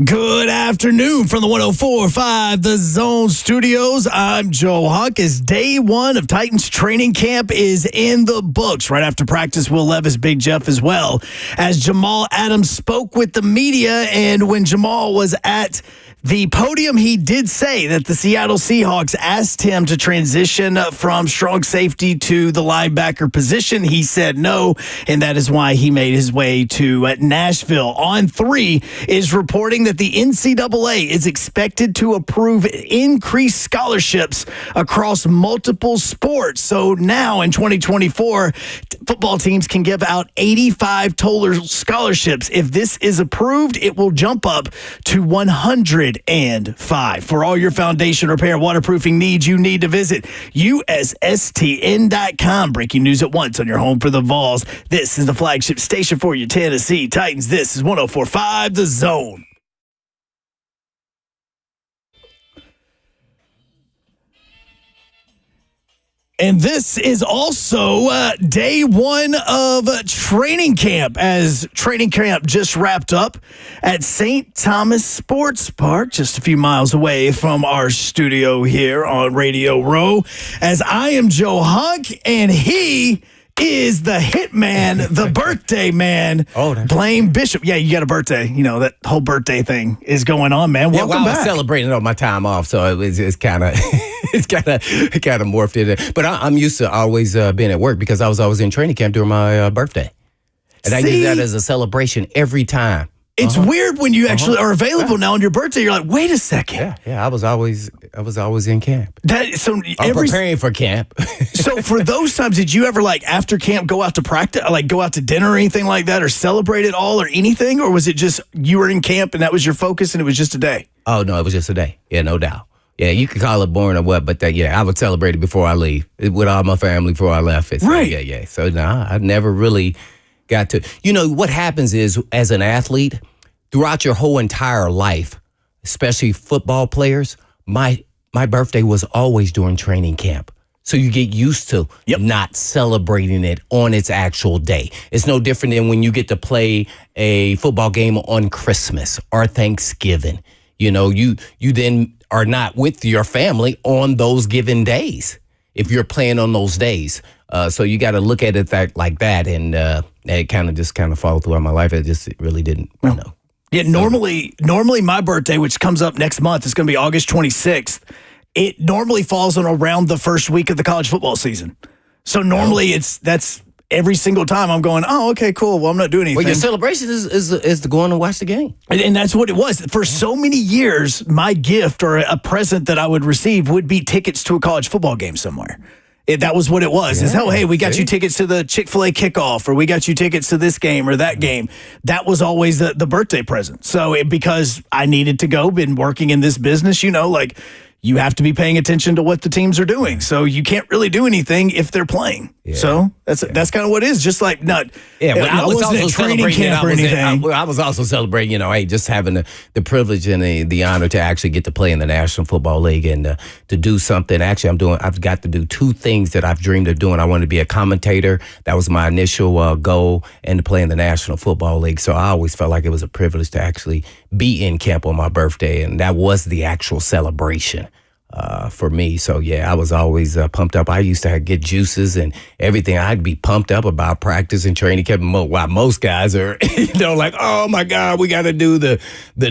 Good afternoon from the 104.5 The Zone Studios. I'm Joe Hunk. As day one of Titans training camp is in the books. Right after practice, Will Levis, Big Jeff as well. As Jamal Adams spoke with the media, and when Jamal was at the podium, he did say that the Seattle Seahawks asked him to transition from strong safety to the linebacker position. He said no, and that is why he made his way to Nashville. On 3 is reporting that the NCAA is expected to approve increased scholarships across multiple sports. So now in 2024, football teams can give out 85 total scholarships. If this is approved, it will jump up to 105. For all your foundation repair waterproofing needs, you need to visit USSTN.com. Breaking news at once on your home for the Vols. This is the flagship station for your Tennessee Titans. This is 104.5 The Zone. And this is also day one of training camp, as training camp just wrapped up at St. Thomas Sports Park, just a few miles away from our studio here on Radio Row. As I am Joe Hunk, and he is the hitman, the birthday man, Blaine Bishop. Yeah, you got a birthday. You know, that whole birthday thing is going on, man. Welcome back. I was celebrating on my time off, so it's kind of it's kind of morphed in. But I'm used to always being at work because I was always in training camp during my birthday. And I use that as a celebration every time. It's weird when you actually are available now on your birthday. You're like, wait a second. Yeah. I was always in camp. I'm preparing for camp. So for those times, did you ever, like, after camp go out to practice, like go out to dinner or anything like that, or celebrate it all or anything? Or was it just you were in camp and that was your focus and it was just a day? Oh, no, it was just a day. Yeah, no doubt. Yeah, you could call it boring or what, but I would celebrate it before I leave with all my family before I left. Right. Yeah. So, no, I never really got to. You know, what happens is, as an athlete, throughout your whole entire life, especially football players, my birthday was always during training camp. So you get used to not celebrating it on its actual day. It's no different than when you get to play a football game on Christmas or Thanksgiving. You know, you then are not with your family on those given days if you're playing on those days. So you got to look at it like that, and it kind of followed throughout my life. It really didn't, you know. Yeah, normally my birthday, which comes up next month, is going to be August 26th. It normally falls on around the first week of the college football season. So normally that's every single time I'm going, oh, okay, cool. Well, I'm not doing anything. Well, your celebration is to go on and watch the game. And that's what it was. For so many years, my gift or a present that I would receive would be tickets to a college football game somewhere. That was what it was. Hey, we got you tickets to the Chick-fil-A kickoff, or we got you tickets to this game or that game. That was always the birthday present. So because I needed to go, been working in this business, you know, like, you have to be paying attention to what the teams are doing. So you can't really do anything if they're playing. Yeah. So that's kind of what it is. Just like I was also training camp or anything. I was also celebrating, you know, hey, just having the privilege and the honor to actually get to play in the National Football League and to do something. Actually, I've got to do 2 things that I've dreamed of doing. I wanted to be a commentator. That was my initial goal, and to play in the National Football League. So I always felt like it was a privilege to actually be in camp on my birthday, and that was the actual celebration for me. So, I was always pumped up. I used to get juices and everything. I'd be pumped up about practice and training camp, while most guys are, you know, like, oh, my God, we got to do the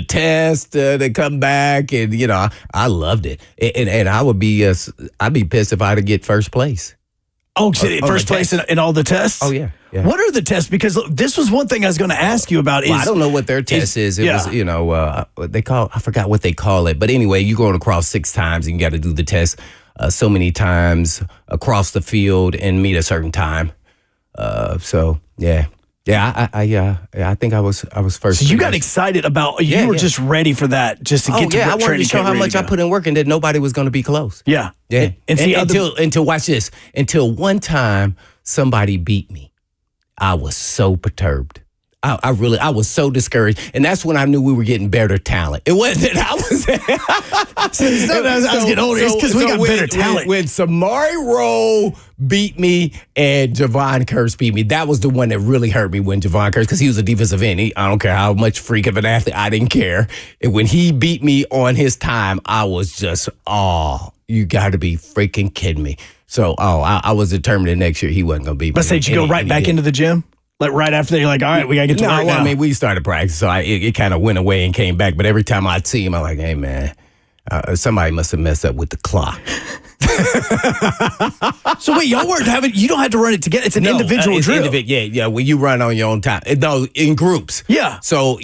test to come back. And, you know, I loved it. And I would be I'd be pissed if I had to get first place. Oh, first place in all the tests? Oh, yeah. What are the tests? Because this was one thing I was going to ask you about. I don't know what their test is. It was, you know, I forgot what they call it. But anyway, you're going across 6 times and you got to do the test so many times across the field and meet a certain time. I think I was first. So you got excited about, you were just ready for that, just to get to I wanted to show how much I put in work and that nobody was going to be close. Yeah. Until watch this, until one time somebody beat me. I was so perturbed. I was so discouraged, and that's when I knew we were getting better talent. It wasn't that I was getting older. It's because we got better talent. When Samari Rowe beat me and Javon Curse beat me, that was the one that really hurt me. When Javon Curse, because he was a defensive end. I don't care how much freak of an athlete, I didn't care. And when he beat me on his time, I was just, you got to be freaking kidding me. So, I was determined that next year he wasn't going to beat me. But say, did you go right back into the gym? Like right after that, you're like, all right, we got to get to work now. I mean, we started practice, so it kind of went away and came back. But every time I'd see him, I'm like, hey, man, somebody must have messed up with the clock. So wait, y'all weren't you don't have to run it together. It's an individual drill. Yeah. When you run on your own time. No, in groups. Yeah. So,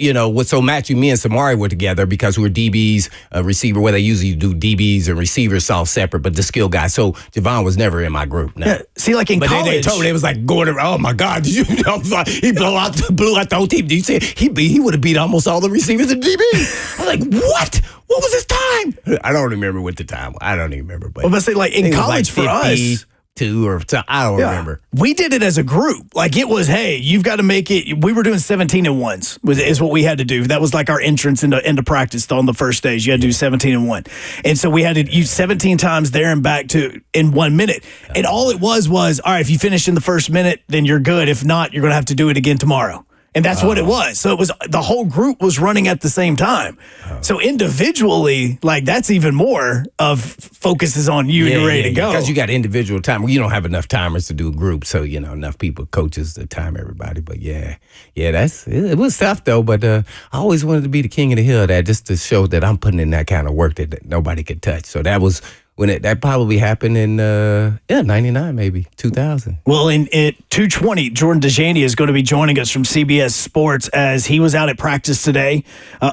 matching me and Samari were together because we were DBs, receiver, where they usually do DBs and receivers all separate, but the skill guy. So Javon was never in my group. No. Yeah. See, like in college. They told me, it was like going around, oh my God, did you know? He blew out the whole team. Did you see he would have beat almost all the receivers in DB? I was like, what? What was his time? I don't remember what the time was. I don't even remember. But say, like in college for us, I don't remember. We did it as a group. Like it was, hey, you've got to make it. We were doing 17-1s is what we had to do. That was like our entrance into practice on the first days. You had to do 17-1, and so we had to use 17 times there and back in 1 minute. And all it was all right. If you finish in the first minute, then you're good. If not, you're going to have to do it again tomorrow. And that's what it was. So it was the whole group was running at the same time. So individually, like that's even more of focuses on you and you're ready to go. Because you got individual time. You don't have enough timers to do a group. So, enough people, coaches to time everybody. But it was tough though. But I always wanted to be the king of the hill, that just to show that I'm putting in that kind of work that nobody could touch. So that was when that probably happened in 99, maybe 2000. Well, in 2:20, Jordan Dajani is going to be joining us from CBS Sports as he was out at practice today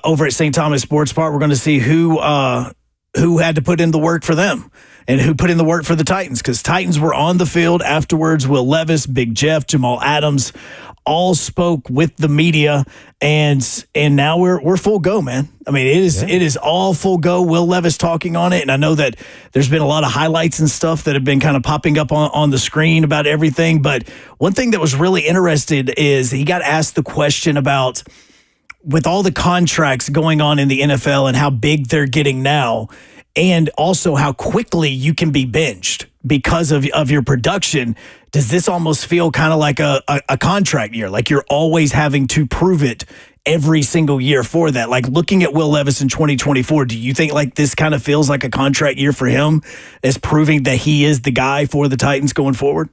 over at St. Thomas Sports Park. We're going to see who had to put in the work for them and who put in the work for the Titans, because Titans were on the field afterwards. Will Levis, Big Jeff, Jamal Adams all spoke with the media, and now we're full go, man. I mean, it is all full go. Will Levis talking on it, and I know that there's been a lot of highlights and stuff that have been kind of popping up on the screen about everything. But one thing that was really interesting is he got asked the question about, with all the contracts going on in the NFL and how big they're getting now, and also how quickly you can be benched because of your production, does this almost feel kind of like a contract year? Like you're always having to prove it every single year for that? Like looking at Will Levis in 2024, do you think like this kind of feels like a contract year for him, as proving that he is the guy for the Titans going forward?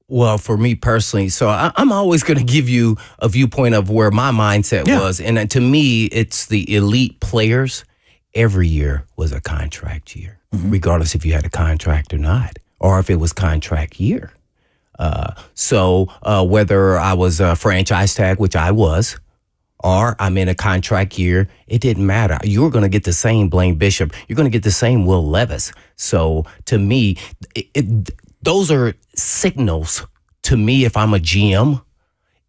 Well, for me personally, so I'm always going to give you a viewpoint of where my mindset was. And to me, it's the elite players. Every year was a contract year, regardless if you had a contract or not, or if it was contract year. So whether I was a franchise tag, which I was, or I'm in a contract year, it didn't matter. You were going to get the same Blaine Bishop. You're going to get the same Will Levis. So to me, those are signals to me. If I'm a GM,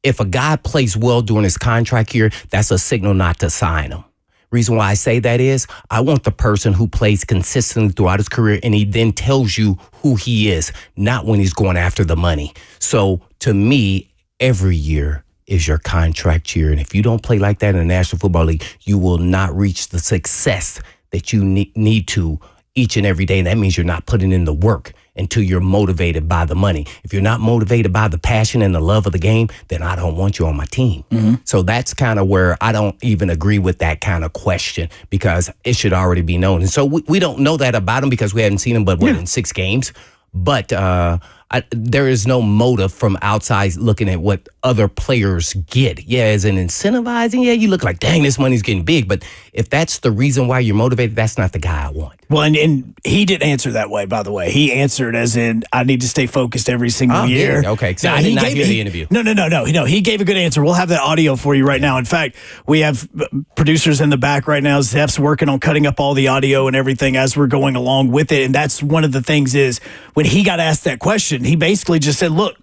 if a guy plays well during his contract year, that's a signal not to sign him. Reason why I say that is I want the person who plays consistently throughout his career, and he then tells you who he is, not when he's going after the money. So to me, every year is your contract year. And if you don't play like that in the National Football League, you will not reach the success that you need to each and every day. And that means you're not putting in the work until you're motivated by the money. If you're not motivated by the passion and the love of the game, then I don't want you on my team. So that's kind of where I don't even agree with that kind of question, because it should already be known. And so we don't know that about him because we haven't seen him but in 6 games. But there is no motive from outside looking at what other players get. Yeah, as an incentivizing, you look like, dang, this money's getting big. But if that's the reason why you're motivated, that's not the guy I want. Well, and he didn't answer that way, by the way. He answered as in, I need to stay focused every single year. Yeah, okay, so I did not hear the interview. No. He gave a good answer. We'll have that audio for you right now. In fact, we have producers in the back right now. Zeph's working on cutting up all the audio and everything as we're going along with it. And that's one of the things is when he got asked that question, he basically just said, look,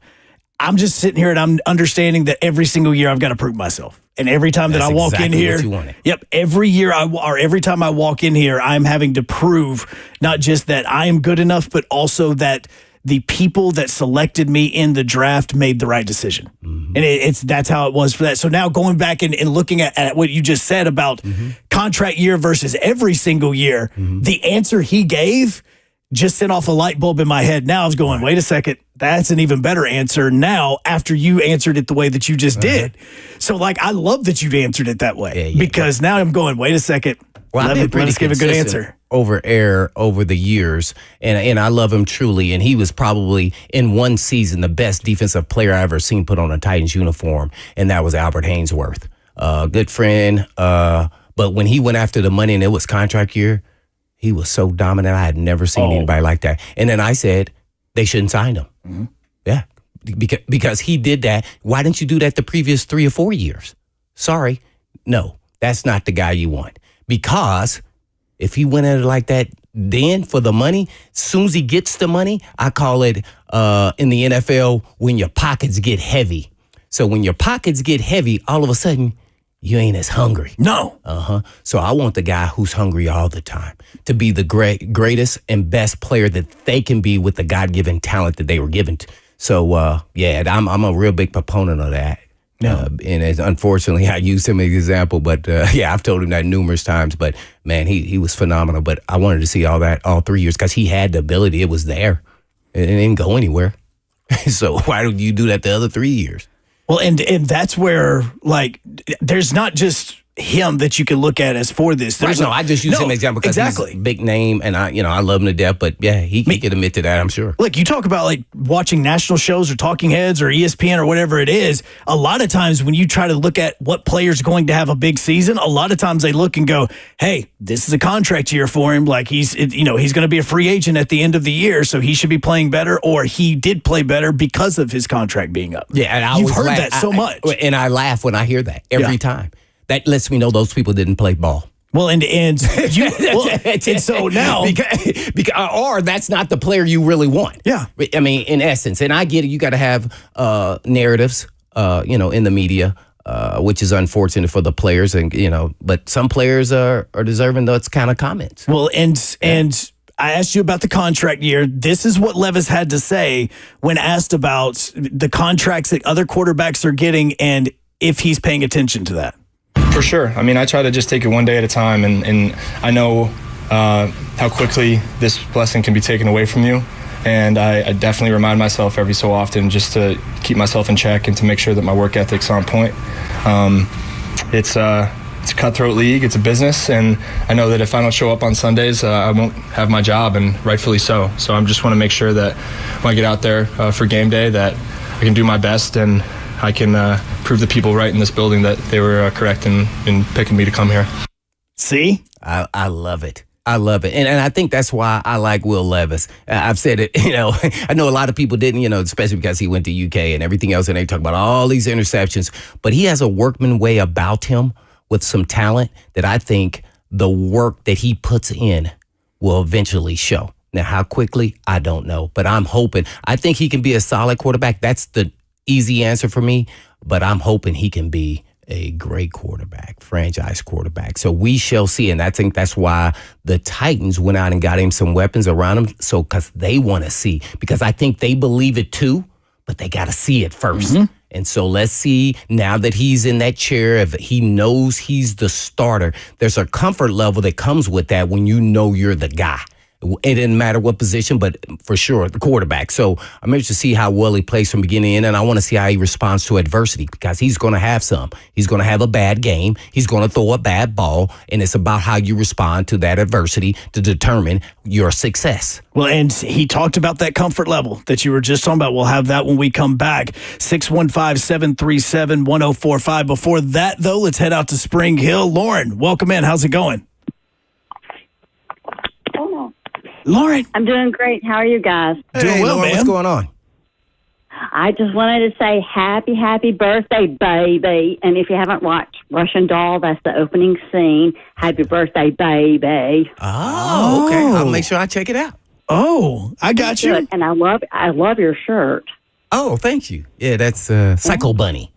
I'm just sitting here and I'm understanding that every single year I've got to prove myself. And every time that I walk in here, every year every time I walk in here, I'm having to prove not just that I am good enough, but also that the people that selected me in the draft made the right decision. And that's how it was for that. So now going back and looking at what you just said about contract year versus every single year, the answer he gave just set off a light bulb in my head. Now I was going, wait a second, that's an even better answer now after you answered it the way that you just did. So, like, I love that you answered it that way because now I'm going, wait a second, let us give a good answer. Over the years, and I love him truly, and he was probably in one season the best defensive player I ever seen put on a Titans uniform, and that was Albert Haynesworth. Good friend, but when he went after the money and it was contract year, he was so dominant. I had never seen anybody like that. And then I said, they shouldn't sign him. Yeah, because he did that. Why didn't you do that the previous 3 or 4 years? Sorry. No, that's not the guy you want. Because if he went at it like that then for the money, as soon as he gets the money, I call it in the NFL when your pockets get heavy. So when your pockets get heavy, all of a sudden, you ain't as hungry. No. So I want the guy who's hungry all the time to be the greatest and best player that they can be with the God-given talent that they were given. So, I'm a real big proponent of that. And unfortunately, I used him as an example, but I've told him that numerous times. But man, he was phenomenal. But I wanted to see all that all 3 years because he had the ability. It was there. It didn't go anywhere. So why don't you do that the other 3 years? Well, and that's where, like, there's not just him that you can look at as for this. Right, I just use him as an example because he's a big name, and I love him to death. But yeah, he can admit to that, I'm sure. Look, you talk about like watching national shows or Talking Heads or ESPN or whatever it is. A lot of times when you try to look at what player's going to have a big season, a lot of times they look and go, "Hey, this is a contract year for him. Like he's going to be a free agent at the end of the year, so he should be playing better, or he did play better because of his contract being up." Yeah, and you've heard that so much, and I laugh when I hear that every time. That lets me know those people didn't play ball. Well, and so now because or that's not the player you really want. Yeah, I mean, in essence, and I get it. You got to have narratives, in the media, which is unfortunate for the players, and but some players are deserving those kind of comments. Well, and I asked you about the contract year. This is what Levis had to say when asked about the contracts that other quarterbacks are getting, and if he's paying attention to that. For sure. I mean, I try to just take it one day at a time, and I know how quickly this blessing can be taken away from you. And I definitely remind myself every so often just to keep myself in check and to make sure that my work ethic's on point. It's a cutthroat league. It's a business, and I know that if I don't show up on Sundays, I won't have my job, and rightfully so. So I just want to make sure that when I get out there for game day that I can do my best and I can prove the people right in this building that they were correct in picking me to come here. See? I love it. I love it. And I think that's why I like Will Levis. I've said it, I know a lot of people didn't, especially because he went to UK and everything else, and they talk about all these interceptions. But he has a workman way about him with some talent that I think the work that he puts in will eventually show. Now, how quickly, I don't know. But I'm hoping. I think he can be a solid quarterback. That's the easy answer for me, but I'm hoping he can be a great quarterback, franchise quarterback. So we shall see, and I think that's why the Titans went out and got him some weapons around him, so because they want to see, because I think they believe it too, but they got to see it first. And so let's see, now that he's in that chair, if he knows he's the starter, there's a comfort level that comes with that when you know you're the guy. It didn't matter what position, but for sure, the quarterback. So I'm interested to see how well he plays from beginning to end, and I want to see how he responds to adversity, because he's going to have some. He's going to have a bad game. He's going to throw a bad ball, and it's about how you respond to that adversity to determine your success. Well, and he talked about that comfort level that you were just talking about. We'll have that when we come back. 615-737-1045. Before that, though, let's head out to Spring Hill. Lauren, welcome in. How's it going? Lauren. I'm doing great. How are you guys? Doing well, Lauren, man. What's going on? I just wanted to say happy birthday, baby. And if you haven't watched Russian Doll, that's the opening scene. Happy birthday, baby. Oh, okay. I'll make sure I check it out. Oh, I got you. And I love your shirt. Oh, thank you. Yeah, that's Psycho Bunny.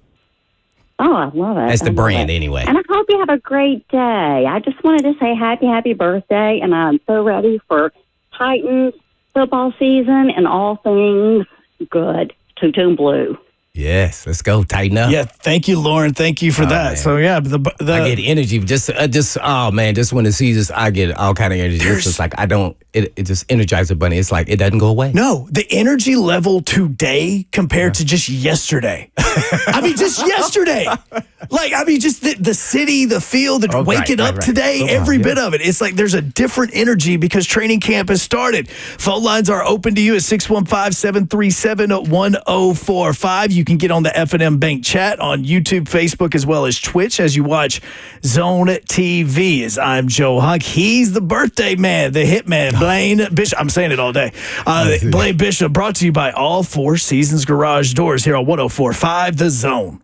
Oh, I love it. That's the brand anyway. And I hope you have a great day. I just wanted to say happy birthday, and I'm so ready for Titans football season and all things good. Tutu and Blue. Yes, let's go. Tighten up. Yeah, thank you, Lauren. Thank you for that. Man. So yeah, I get energy. Just oh man, just when the seasons, I get all kind of energy. It's just like it just energizes the bunny. It's like it doesn't go away. No, the energy level today compared to just yesterday. I mean, just yesterday. Like, I mean, just the city, the field, waking up today, every bit of it. It's like there's a different energy because training camp has started. Phone lines are open to you at 615-737-1045. You can get on the F&M Bank chat on YouTube, Facebook, as well as Twitch as you watch Zone TV. As I'm Joe Hunk. He's the birthday man, the hitman, Blaine Bishop. I'm saying it all day. Blaine Bishop, brought to you by All Four Seasons Garage Doors here on 104.5 The Zone.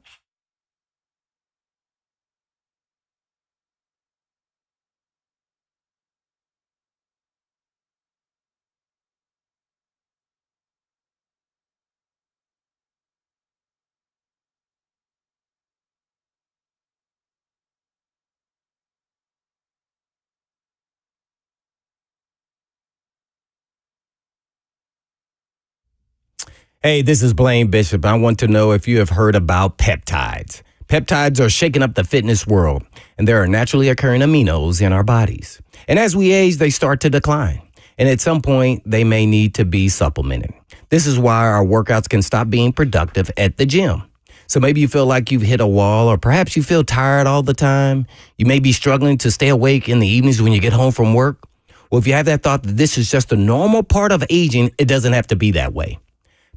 Hey, this is Blaine Bishop. I want to know if you have heard about peptides. Peptides are shaking up the fitness world, and there are naturally occurring aminos in our bodies. And as we age, they start to decline. And at some point, they may need to be supplemented. This is why our workouts can stop being productive at the gym. So maybe you feel like you've hit a wall, or perhaps you feel tired all the time. You may be struggling to stay awake in the evenings when you get home from work. Well, if you have that thought that this is just a normal part of aging, it doesn't have to be that way.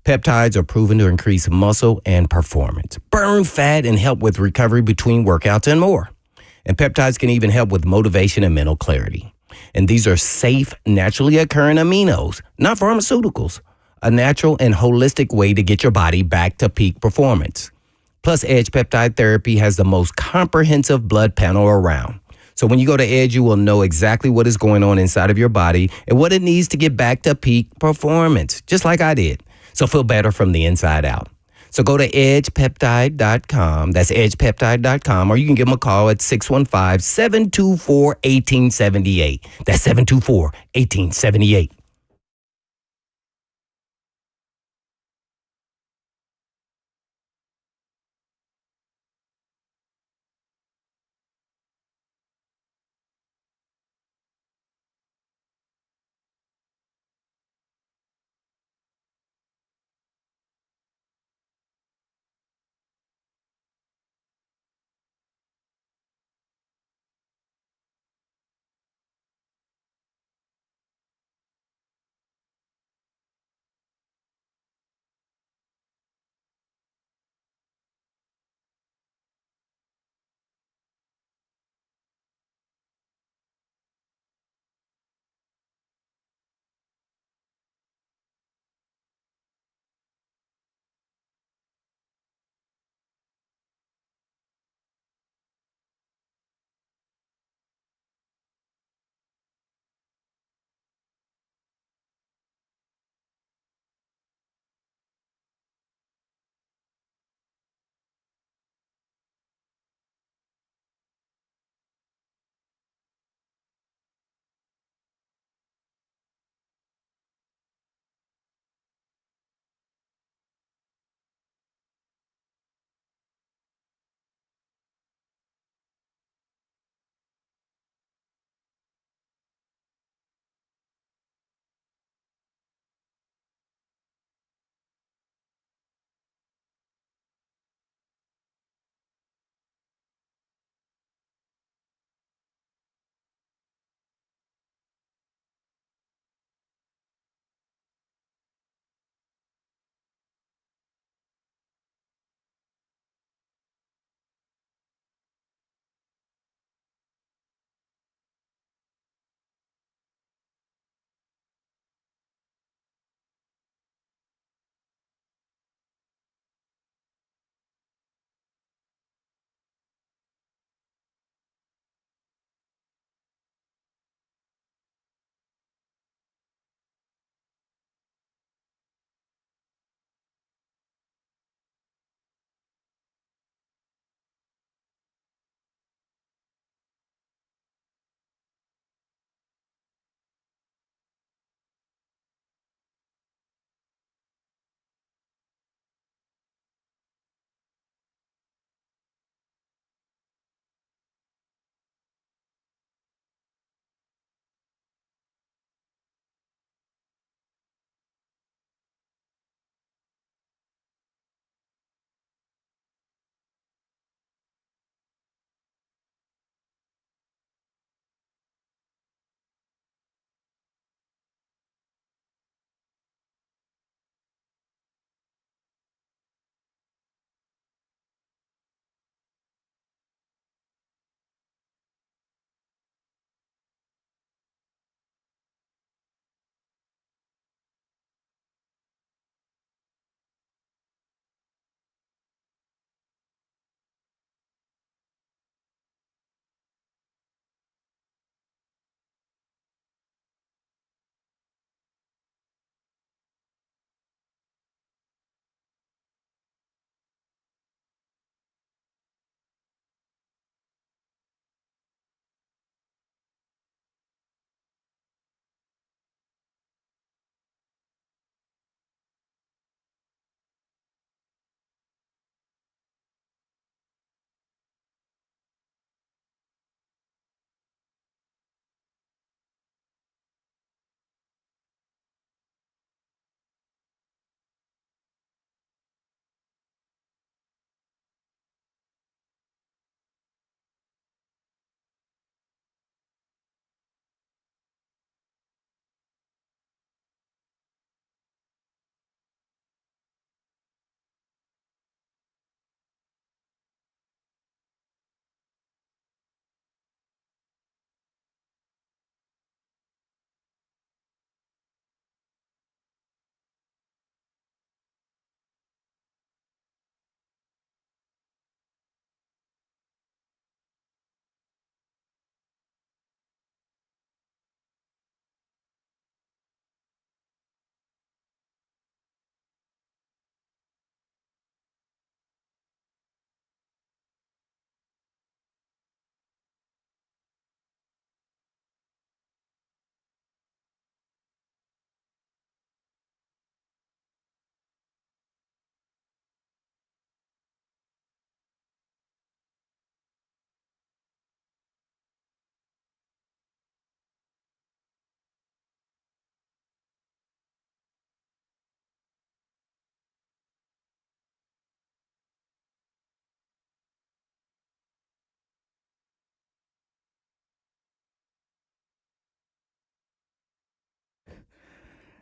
Peptides are proven to increase muscle and performance, burn fat, and help with recovery between workouts and more. And peptides can even help with motivation and mental clarity. And these are safe, naturally occurring aminos, not pharmaceuticals, a natural and holistic way to get your body back to peak performance. Plus, Edge Peptide Therapy has the most comprehensive blood panel around. So when you go to Edge, you will know exactly what is going on inside of your body and what it needs to get back to peak performance, just like I did. So feel better from the inside out. So go to edgepeptide.com. That's edgepeptide.com. Or you can give them a call at 615-724-1878. That's 724-1878.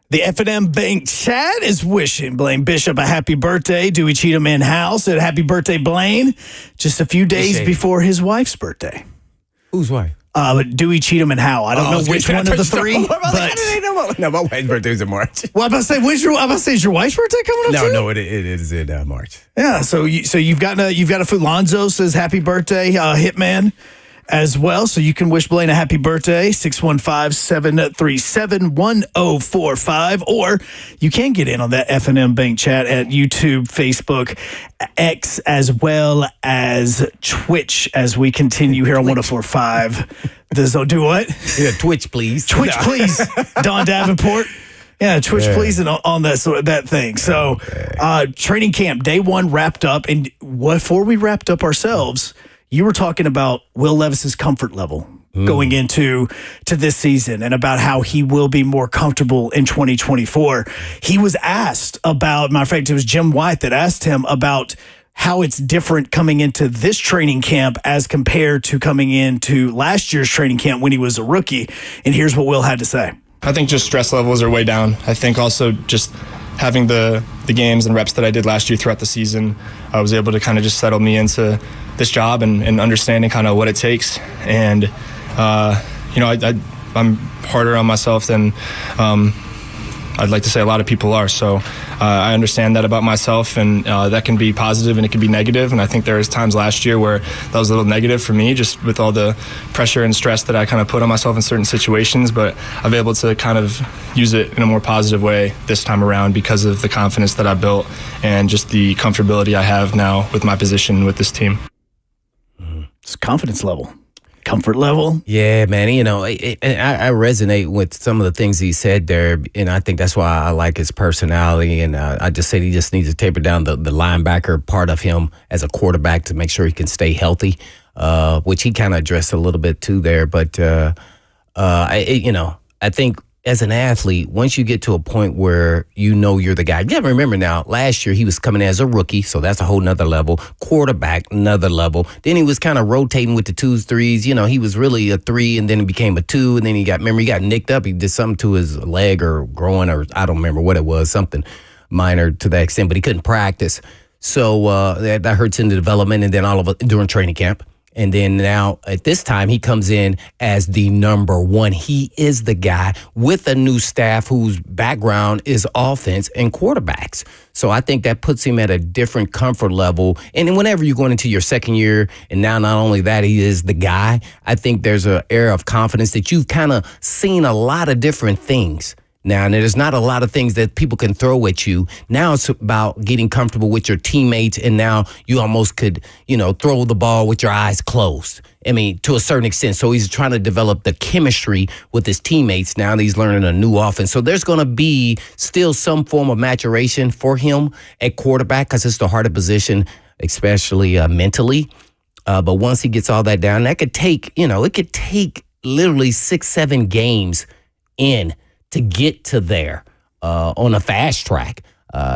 The F&M Bank chat is wishing Blaine Bishop a happy birthday. Dewey Cheatham in-house said happy birthday, Blaine, just a few days before his wife's birthday. Whose wife? Dewey Cheatham and Howe. I don't know which one of the three. No, my wife's birthday is in March. Well, I'm about to say, is your wife's birthday coming up too? No, it is in March. Yeah, so you've got a Fulonzo says happy birthday, Hitman as well. So you can wish Blaine a happy birthday, 615-737-1045. Or you can get in on that F&M Bank chat at YouTube, Facebook, X, as well as Twitch as we continue here on 104.5. Do what? Yeah, Twitch, please. Twitch, please. Don Davenport. Yeah, Twitch, please, and on that thing. So training camp, day one wrapped up. And before we wrapped up ourselves, you were talking about Will Levis's comfort level going into this season and about how he will be more comfortable in 2024. He was asked about, matter of fact, it was Jim White that asked him about how it's different coming into this training camp as compared to coming into last year's training camp when he was a rookie. And here's what Will had to say. I think just stress levels are way down. I think also just having the games and reps that I did last year throughout the season, I was able to kind of just settle me into this job and understanding kind of what it takes. And, I'm harder on myself than I'd like to say a lot of people are. So I understand that about myself, and that can be positive and it can be negative. And I think there was times last year where that was a little negative for me, just with all the pressure and stress that I kind of put on myself in certain situations. But I've been able to kind of use it in a more positive way this time around because of the confidence that I built and just the comfortability I have now with my position with this team. It's confidence level. Comfort level. Yeah, man. I resonate with some of the things he said there, and I think that's why I like his personality. And I just said he just needs to taper down the linebacker part of him as a quarterback to make sure he can stay healthy, which he kind of addressed a little bit too there. But I think as an athlete, once you get to a point where you know you're the guy, you gotta remember now, last year he was coming as a rookie, so that's a whole nother level. Quarterback, another level. Then he was kind of rotating with the 2s, 3s. He was really a 3 and then he became a 2, and then he got nicked up. He did something to his leg or groin, or I don't remember what it was, something minor to that extent, but he couldn't practice. So that hurts in the development, and then all of it during training camp. And then now at this time, he comes in as the number one. He is the guy with a new staff whose background is offense and quarterbacks. So I think that puts him at a different comfort level. And whenever you're going into your second year, and now not only that, he is the guy, I think there's an air of confidence that you've kind of seen a lot of different things. Now, and there's not a lot of things that people can throw at you. Now it's about getting comfortable with your teammates, and now you almost could, throw the ball with your eyes closed. I mean, to a certain extent. So he's trying to develop the chemistry with his teammates. Now he's learning a new offense. So there's going to be still some form of maturation for him at quarterback because it's the harder position, especially mentally. But once he gets all that down, that could take, it could take literally 6-7 games in to get to there on a fast track.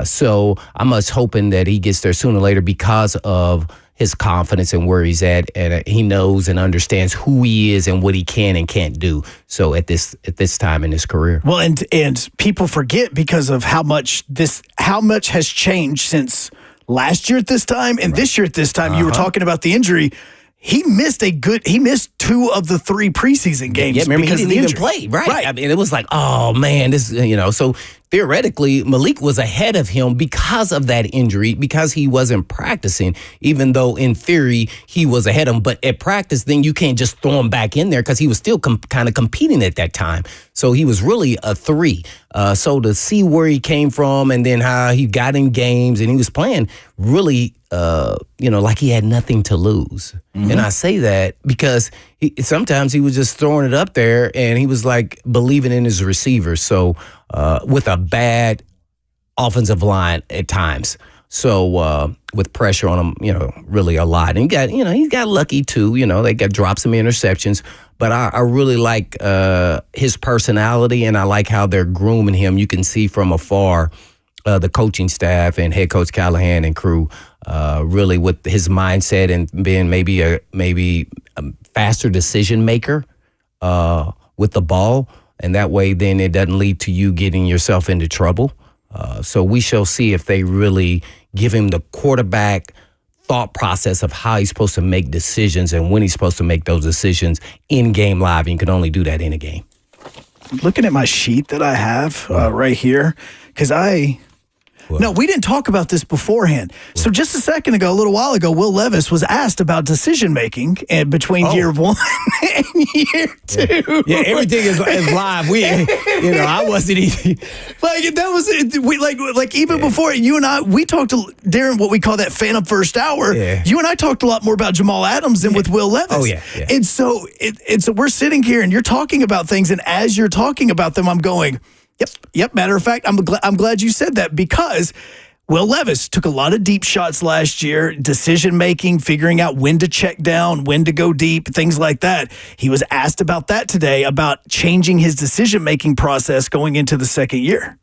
So I'm just hoping that he gets there sooner or later because of his confidence and where he's at, and he knows and understands who he is and what he can and can't do. So at this time in his career. Well, and people forget because of how much has changed since last year at this time and this year at this time. You were talking about the injury. He missed 2 of the 3 preseason games. Yeah, remember, he didn't even injury. play, right? I mean, it was like, oh, man, this, so theoretically, Malik was ahead of him because of that injury, because he wasn't practicing, even though in theory he was ahead of him. But at practice, then you can't just throw him back in there because he was still kind of competing at that time. So he was really a 3. So to see where he came from and then how he got in games and he was playing really, like he had nothing to lose. Mm-hmm. And I say that because sometimes he was just throwing it up there and he was like believing in his receivers. So with a bad offensive line at times. So with pressure on him, really a lot. And he got lucky too. They got drops some interceptions. But I really like his personality, and I like how they're grooming him. You can see from afar the coaching staff and head coach Callahan and crew really with his mindset and being maybe a faster decision maker with the ball. And that way, then it doesn't lead to you getting yourself into trouble. So we shall see if they really give him the quarterback thought process of how he's supposed to make decisions and when he's supposed to make those decisions in game live. And you can only do that in a game. Looking at my sheet that I have right here, because no, we didn't talk about this beforehand. So just a second ago, a little while ago, Will Levis was asked about decision-making between year one and year two. Yeah, everything is live. I wasn't even. Even before you and I, we talked during what we call that fan up first hour. Yeah. You and I talked a lot more about Jamal Adams than with Will Levis. Oh, yeah. And so we're sitting here and you're talking about things, and as you're talking about them, I'm going, Yep. Matter of fact, I'm glad you said that, because Will Levis took a lot of deep shots last year, decision making, figuring out when to check down, when to go deep, things like that. He was asked about that today, about changing his decision making process going into the second year.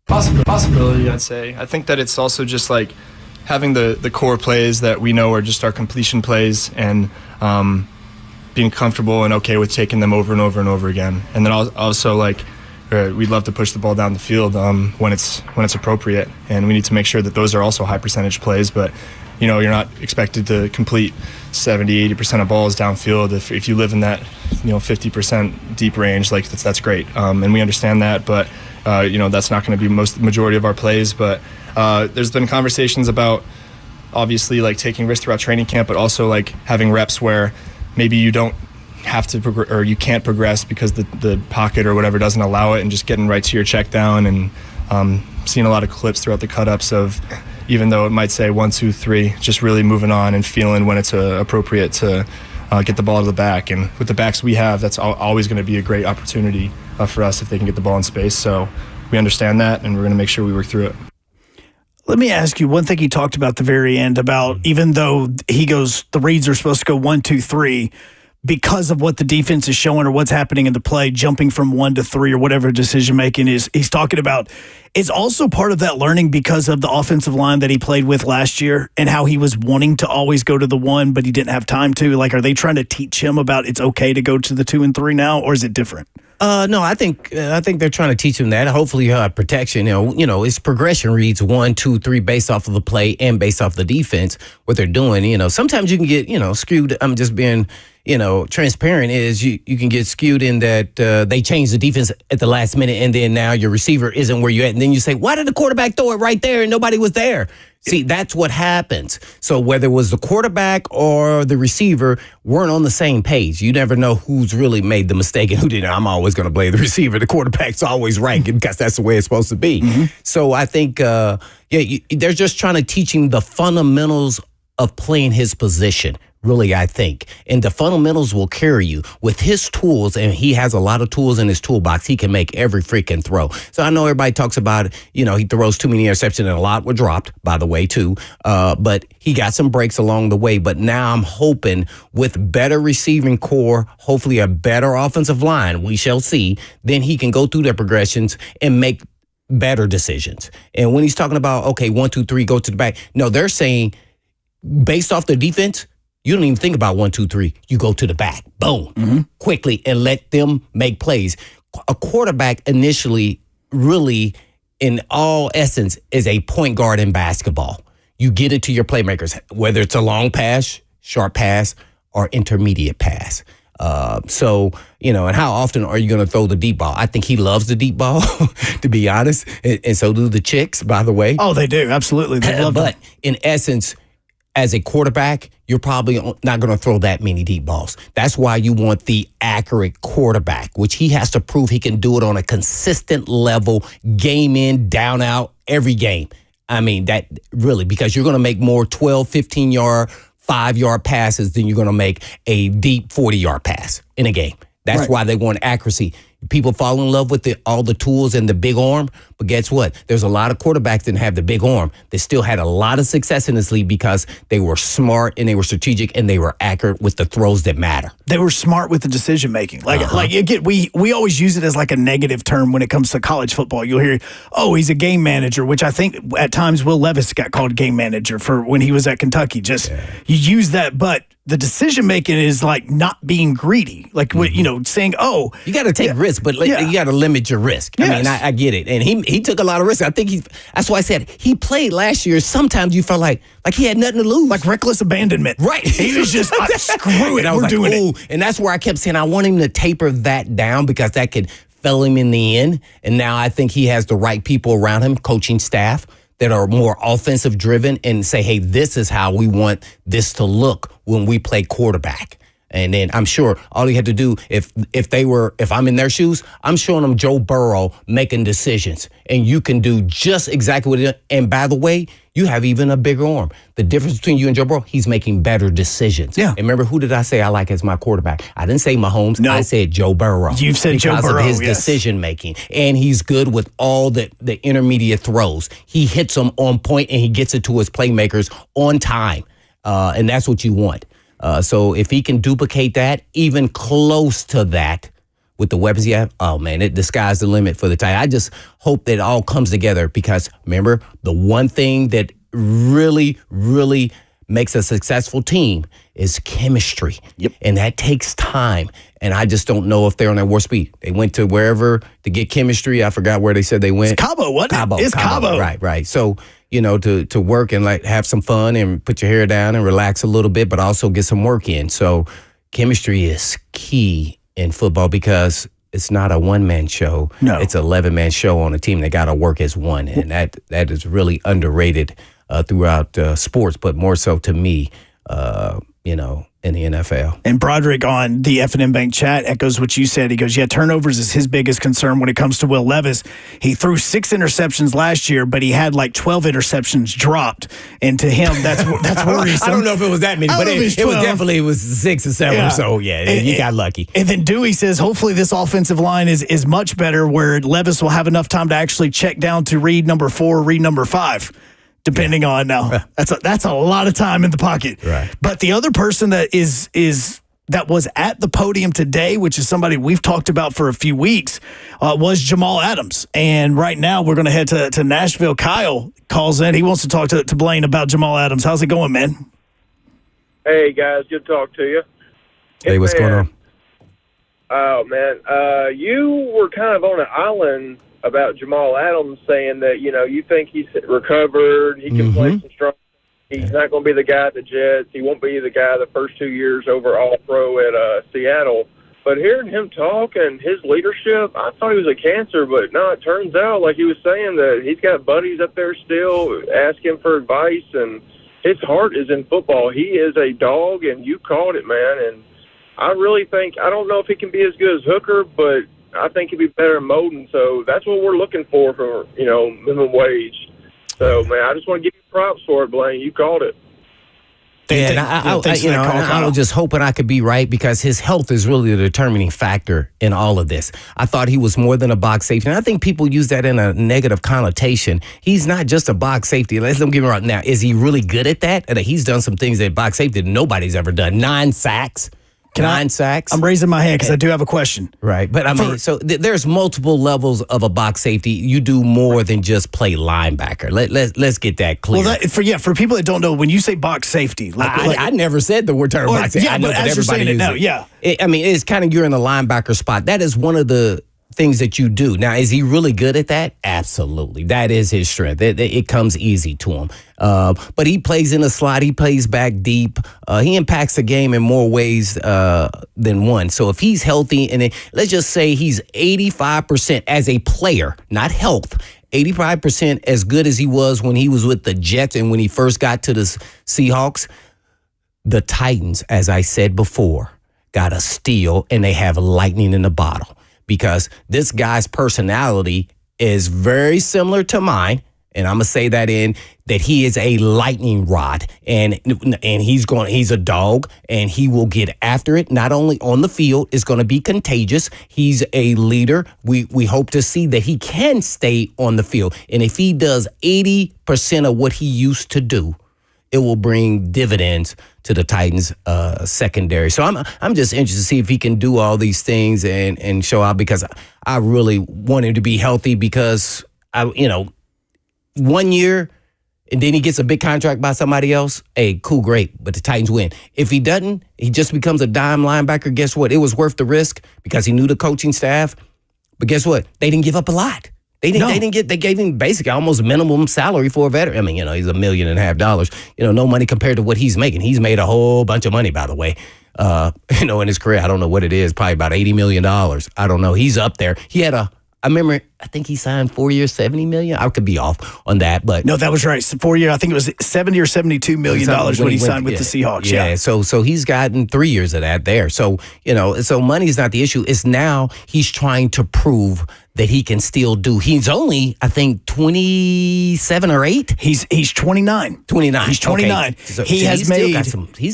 Possibility, I'd say. I think that it's also just like having the core plays that we know are just our completion plays, and being comfortable and okay with taking them over and over and over again. And then also we'd love to push the ball down the field when it's appropriate, and we need to make sure that those are also high percentage plays. But you're not expected to complete 70-80% of balls downfield. If you live in that 50% deep range, that's great, and we understand that. But that's not going to be majority of our plays. But there's been conversations about obviously taking risks throughout training camp, but also having reps where maybe you don't have to or you can't progress because the pocket or whatever doesn't allow it, and just getting right to your check down. And seeing a lot of clips throughout the cut-ups of, even though it might say 1, 2, 3, just really moving on and feeling when it's appropriate to get the ball to the back. And with the backs we have, that's always going to be a great opportunity for us if they can get the ball in space. So we understand that, and we're going to make sure we work through it. Let me ask you one thing he talked about at the very end about, even though he goes, the reads are supposed to go 1, 2, 3, because of what the defense is showing or what's happening in the play, jumping from 1 to 3 or whatever decision making is, he's talking about, is also part of that learning because of the offensive line that he played with last year and how he was wanting to always go to the 1, but he didn't have time to. Are they trying to teach him about it's okay to go to the 2 and 3 now, or is it different? No, I think they're trying to teach him that. Hopefully, protection. It's progression reads 1, 2, 3 based off of the play and based off the defense. What they're doing. Sometimes you can get skewed. I'm just being transparent. Is you can get skewed in that they change the defense at the last minute, and then now your receiver isn't where you're at, and then you say, why did the quarterback throw it right there and nobody was there? See, that's what happens. So whether it was the quarterback or the receiver weren't on the same page. You never know who's really made the mistake and who didn't. I'm always going to blame the receiver. The quarterback's always right because that's the way it's supposed to be. Mm-hmm. So I think, they're just trying to teach him the fundamentals of playing his position. Really, I think. And the fundamentals will carry you. With his tools, and he has a lot of tools in his toolbox, he can make every freaking throw. So I know everybody talks about, he throws too many interceptions, and a lot were dropped, by the way, too. But he got some breaks along the way. But now I'm hoping with better receiving core, hopefully a better offensive line, we shall see, then he can go through the progressions and make better decisions. And when he's talking about, okay, 1, 2, 3, go to the back. No, they're saying based off the defense, you don't even think about 1, 2, 3. You go to the back, boom, quickly, and let them make plays. A quarterback initially, really, in all essence, is a point guard in basketball. You get it to your playmakers, whether it's a long pass, short pass, or intermediate pass. And how often are you going to throw the deep ball? I think he loves the deep ball, to be honest, and so do the chicks, by the way. Oh, they do, absolutely. They love But in essence, as a quarterback, you're probably not going to throw that many deep balls. That's why you want the accurate quarterback, which he has to prove he can do it on a consistent level, game in, down out, every game. I mean, that really, because you're going to make more 12, 15-yard, 5-yard passes than you're going to make a deep 40-yard pass in a game. That's why they want accuracy. People fall in love with all the tools and the big arm, But guess what? There's a lot of quarterbacks that didn't have the big arm that still had a lot of success in this league because they were smart and they were strategic and they were accurate with the throws that matter. They were smart with the decision making. Like again, we always use it as like a negative term when it comes to college football. You'll hear, oh, he's a game manager, which I think at times Will Levis got called game manager for when he was at Kentucky. You use that, but the decision making is like not being greedy, like saying, "Oh, you got to take risks, but you got to limit your risk." Yes. I mean, I get it, and he took a lot of risks. I think that's why I said he played last year. Sometimes you felt like he had nothing to lose, like reckless abandonment. Right? He was just screw it. We're doing it, and that's where I kept saying I want him to taper that down because that could fail him in the end. And now I think he has the right people around him, coaching staff, that are more offensive driven and say, hey, this is how we want this to look when we play quarterback. And then I'm sure all he had to do, if I'm in their shoes, I'm showing them Joe Burrow making decisions. And you can do just exactly what it is. And by the way, you have even a bigger arm. The difference between you and Joe Burrow, he's making better decisions. Yeah. And remember, who did I say I like as my quarterback? I didn't say Mahomes. No. I said Joe Burrow. You've said Joe Burrow, because of his decision making. And he's good with all the intermediate throws. He hits them on point and he gets it to his playmakers on time. And that's what you want. So if he can duplicate that, even close to that, with the weapons he have, oh man, the sky's the limit for the Titans. I just hope that it all comes together because remember, the one thing that really, really makes a successful team is chemistry. Yep. And that takes time. And I just don't know if they're on that warp speed. They went to wherever to get chemistry. I forgot where they said they went. It's Cabo, wasn't it? It's Cabo. Right. So, to work and like have some fun and put your hair down and relax a little bit, but also get some work in. So chemistry is key in football because it's not a one-man show. No. It's an 11-man show on a team that got to work as one. And that is really underrated throughout sports, but more so to me, in the NFL. And Broderick on the F&M Bank chat echoes what you said. He goes, turnovers is his biggest concern when it comes to Will Levis. He threw 6 interceptions last year, but he had like 12 interceptions dropped. And to him, that's worrisome. I don't know if it was that many, but it was definitely 6 or 7 or so. Yeah, you got lucky. And then Dewey says, hopefully this offensive line is much better where Levis will have enough time to actually check down to read number 4, read number 5. Depending on now, that's a lot of time in the pocket. Right. But the other person that that was at the podium today, which is somebody we've talked about for a few weeks, was Jamal Adams. And right now we're going to head to Nashville. Kyle calls in. He wants to talk to Blaine about Jamal Adams. How's it going, man? Hey guys, good to talk to you. Hey, what's going on? Oh man, you were kind of on an island about Jamal Adams, saying that, you think he's recovered, he can play some strong. He's not going to be the guy at the Jets. He won't be the guy the first 2 years over All-Pro at Seattle. But hearing him talk and his leadership, I thought he was a cancer, but no, it turns out, like he was saying, that he's got buddies up there still asking for advice, and his heart is in football. He is a dog, and you called it, man. And I really think, I don't know if he can be as good as Hooker, but I think he'd be better in Moden, so that's what we're looking for minimum wage. So, man, I just want to give you props for it, Blaine. You called it. Yeah, and I was just hoping I could be right because his health is really the determining factor in all of this. I thought he was more than a box safety, and I think people use that in a negative connotation. He's not just a box safety. Let's don't get me wrong. Now, is he really good at that? And he's done some things that box safety nobody's ever done. 9 sacks. 9 sacks. I'm raising my hand because I do have a question. Right. But I mean, there's multiple levels of a box safety. You do more than just play linebacker. Let's get that clear. Well, for people that don't know, when you say box safety, I never said the word term box safety. Yeah, I know but that as you're saying it now, yeah. It's kind of you're in the linebacker spot. That is one of the things that you do. Now, is he really good at that? Absolutely. That is his strength. It comes easy to him. But he plays in the slot. He plays back deep. He impacts the game in more ways than one. So if he's healthy, and let's just say he's 85% as a player, not health, 85% as good as he was when he was with the Jets and when he first got to the Seahawks, the Titans, as I said before, got a steal, and they have lightning in the bottle. Because this guy's personality is very similar to mine, And I'm gonna say that he is a lightning rod, and he's a dog, and he will get after it. Not only on the field, it's gonna be contagious. He's a leader. We hope to see that he can stay on the field, and if he does 80% of what he used to do, it will bring dividends to the Titans secondary. So I'm just interested to see if he can do all these things and show out, because I really want him to be healthy, because 1 year and then he gets a big contract by somebody else, hey, cool, great, but the Titans win. If he doesn't, he just becomes a dime linebacker. Guess what? It was worth the risk because he knew the coaching staff. But guess what? They didn't give up a lot. They gave him basically almost minimum salary for a veteran. I mean, he's $1.5 million. No money compared to what he's making. He's made a whole bunch of money, by the way. In his career, I don't know what it is, probably about $80 million. I don't know. He's up there. I think he signed 4 years, $70 million. I could be off on that, but no, that was right. 4 year. I think it was $70 or $72 million when he signed with the Seahawks. Yeah. So he's gotten 3 years of that there. So so money is not the issue. It's now he's trying to prove that he can still do. He's only, I think, 27 or 8. He's 29. 29. He's 29. Okay. So he's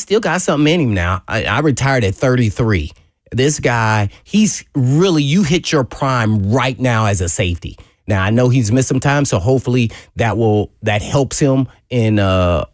still got something in him now. I retired at 33. This guy, you hit your prime right now as a safety. Now, I know he's missed some time, so hopefully that helps him in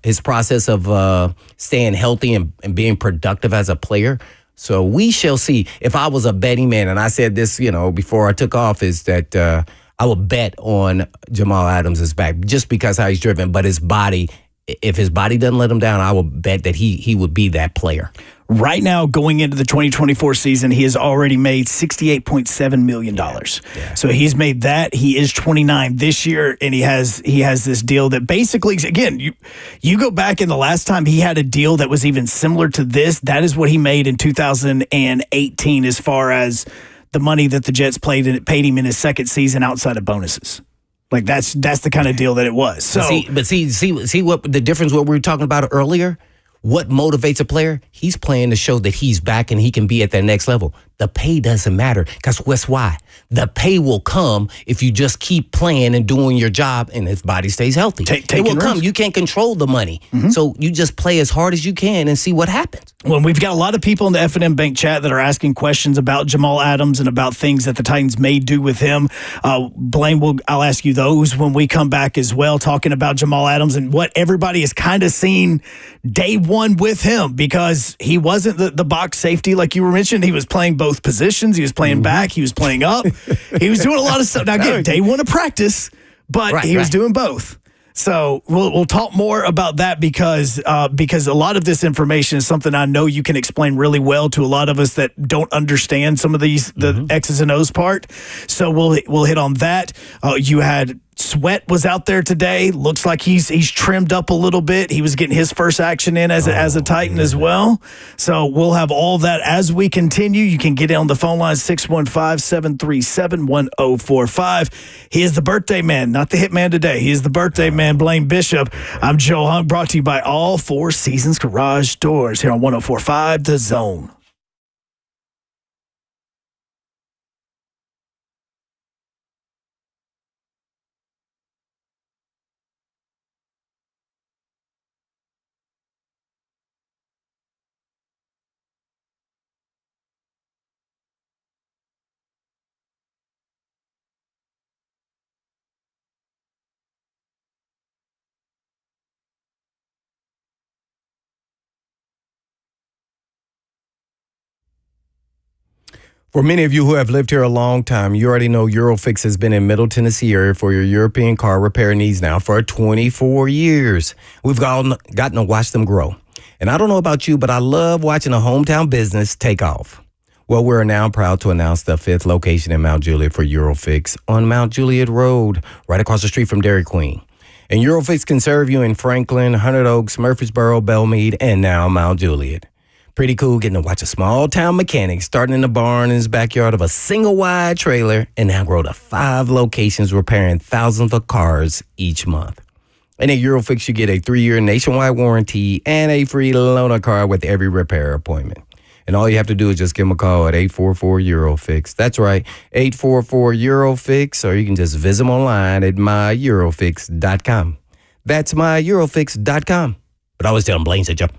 his process of staying healthy and being productive as a player. So we shall see. If I was a betting man, and I said this, before I took off, is that I would bet on Jamal Adams' back just because how he's driven, but his body, if his body doesn't let him down, I would bet that he would be that player. Right now, going into the 2024 season, he has already made $68.7 million. Yeah. So he's made that. He is 29 this year, and he has this deal that basically, again, you go back in the last time he had a deal that was even similar to this, that is what he made in 2018 as far as the money that the Jets paid him in his second season outside of bonuses. Like that's the kind of deal that it was. So, see what the difference, what we were talking about earlier? What motivates a player? He's playing to show that he's back and he can be at that next level. The pay doesn't matter, because guess why? The pay will come if you just keep playing and doing your job and his body stays healthy. It will come. You can't control the money. Mm-hmm. So you just play as hard as you can and see what happens. Well, we've got a lot of people in the F&M Bank chat that are asking questions about Jamal Adams and about things that the Titans may do with him. Blaine, I'll ask you those when we come back as well, talking about Jamal Adams and what everybody has kind of seen day one with him, because he wasn't the box safety like you were mentioning. He was playing both positions. He was playing back. He was playing up. He was doing a lot of stuff. Now, again, day one of practice, but he was doing both. So we'll talk more about that because a lot of this information is something I know you can explain really well to a lot of us that don't understand some of these the X's and O's part. So we'll hit on that. You had Sweat was out there today. Looks like he's trimmed up a little bit. He was getting his first action in as a Titan as well. So we'll have all that as we continue. You can get in on the phone line 615-737-1045. He is the birthday man, not the hitman today. He is the birthday man, Blaine Bishop. I'm Joe Hunk, brought to you by All Four Seasons Garage Doors here on 104.5 The Zone. For many of you who have lived here a long time, you already know Eurofix has been in Middle Tennessee area for your European car repair needs now for 24 years. We've gotten to watch them grow. And I don't know about you, but I love watching a hometown business take off. Well, we're now proud to announce the 5th location in Mount Juliet for Eurofix on Mount Juliet Road, right across the street from Dairy Queen. And Eurofix can serve you in Franklin, Hundred Oaks, Murfreesboro, Belmead, and now Mount Juliet. Pretty cool getting to watch a small town mechanic starting in the barn in his backyard of a single wide trailer and now grow to 5 locations repairing thousands of cars each month. And at Eurofix, you get a 3-year nationwide warranty and a free loaner car with every repair appointment. And all you have to do is just give them a call at 844-EUROFIX. That's right, 844-EUROFIX, or you can just visit them online at myEurofix.com. That's myEurofix.com. But I always tell them Blaine said, jump.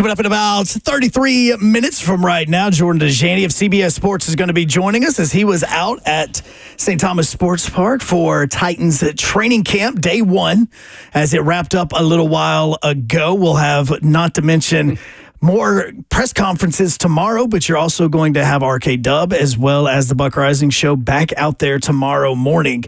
Coming up in about 33 minutes from right now, Jordan Dajani of CBS Sports is going to be joining us as he was out at St. Thomas Sports Park for Titans training camp, day one, as it wrapped up a little while ago. We'll have, not to mention, more press conferences tomorrow, but you're also going to have RK Dub as well as the Buck Rising Show back out there tomorrow morning,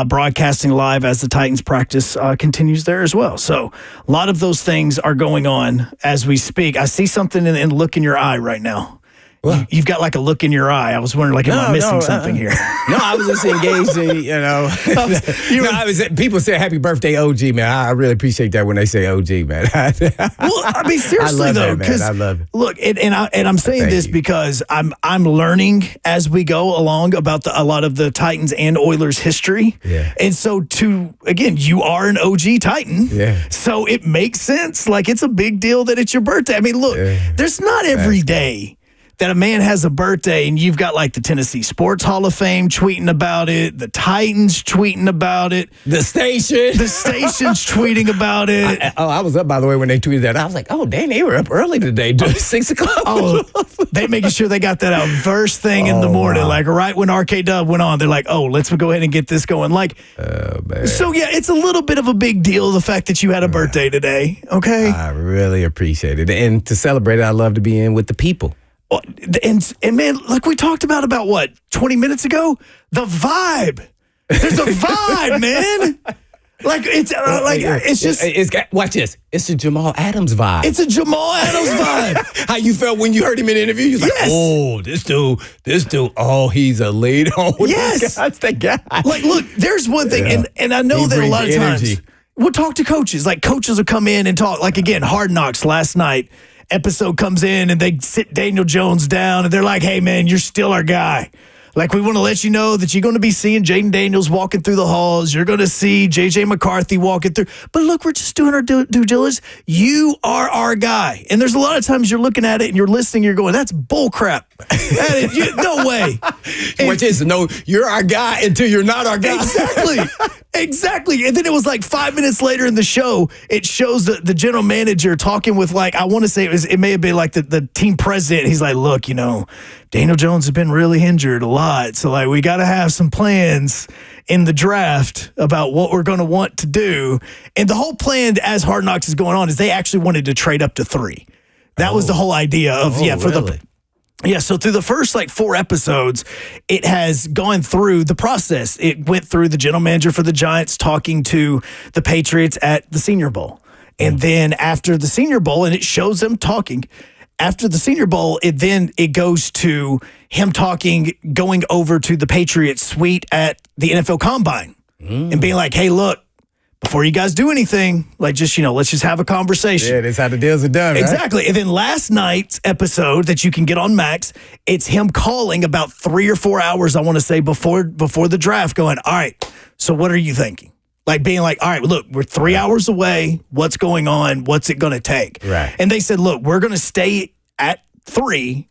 broadcasting live as the Titans practice continues there as well. So a lot of those things are going on as we speak. I see something in the look in your eye right now. You've got like a look in your eye. I was wondering, am I missing something here? No, I was just engaged in, people say happy birthday, OG, man. I really appreciate that when they say OG, man. Well, I mean, seriously, though, because I love it. Look, and I'm saying this because I'm learning as we go along about a lot of the Titans and Oilers history. Yeah. And so again, you are an OG Titan. Yeah. So it makes sense. Like, it's a big deal that it's your birthday. I mean, look, there's not every day that a man has a birthday and you've got like the Tennessee Sports Hall of Fame tweeting about it, the Titans tweeting about it, the station's tweeting about it. I was up, by the way, when they tweeted that. I was like, oh, dang, they were up early today, 6 o'clock. Oh, they making sure they got that out first thing in the morning, like right when RK Dub went on. They're like, oh, let's go ahead and get this going. Like, so yeah, it's a little bit of a big deal, the fact that you had a birthday today. Okay, I really appreciate it, and to celebrate it, I love to be in with the people. And man, like we talked about what, 20 minutes ago? The vibe. There's a vibe, man. Like it's just watch this. It's a Jamal Adams vibe. It's a Jamal Adams vibe. How you felt when you heard him in the interview? You was like, oh, this dude, oh, he's a leader. Oh, yes. That's the guy. Like, look, there's one thing, and I know that a lot of times we'll talk to coaches. Like, coaches will come in and talk. Like, again, Hard Knocks last night. Episode comes in and they sit Daniel Jones down and they're like, hey, man, you're still our guy. Like, we want to let you know that you're going to be seeing Jaden Daniels walking through the halls. You're going to see J.J. McCarthy walking through. But look, we're just doing our due diligence. You are our guy. And there's a lot of times you're looking at it and you're listening. You're going, that's bull crap. No way. Which is, no, you're our guy until you're not our guy. Exactly. And then it was like 5 minutes later in the show, it shows the general manager talking with, like, I want to say it may have been like the team president. He's like, look, Daniel Jones has been really injured a lot. So, like, we got to have some plans in the draft about what we're going to want to do. And the whole plan as Hard Knocks is going on is they actually wanted to trade up to 3. That was the whole idea of, so through the first 4 episodes, it has gone through the process. It went through the general manager for the Giants talking to the Patriots at the Senior Bowl. And then after the Senior Bowl, and it shows them talking, after the Senior Bowl, it goes to him going over to the Patriots suite at the NFL Combine and being like, hey, look, before you guys do anything, let's just have a conversation. Yeah, that's how the deals are done, right? Exactly. And then last night's episode that you can get on Max, it's him calling about 3 or 4 hours, I want to say, before the draft, going, all right, so what are you thinking? Like, being like, all right, look, we're 3 hours away. What's going on? What's it going to take? Right. And they said, look, we're going to stay at 3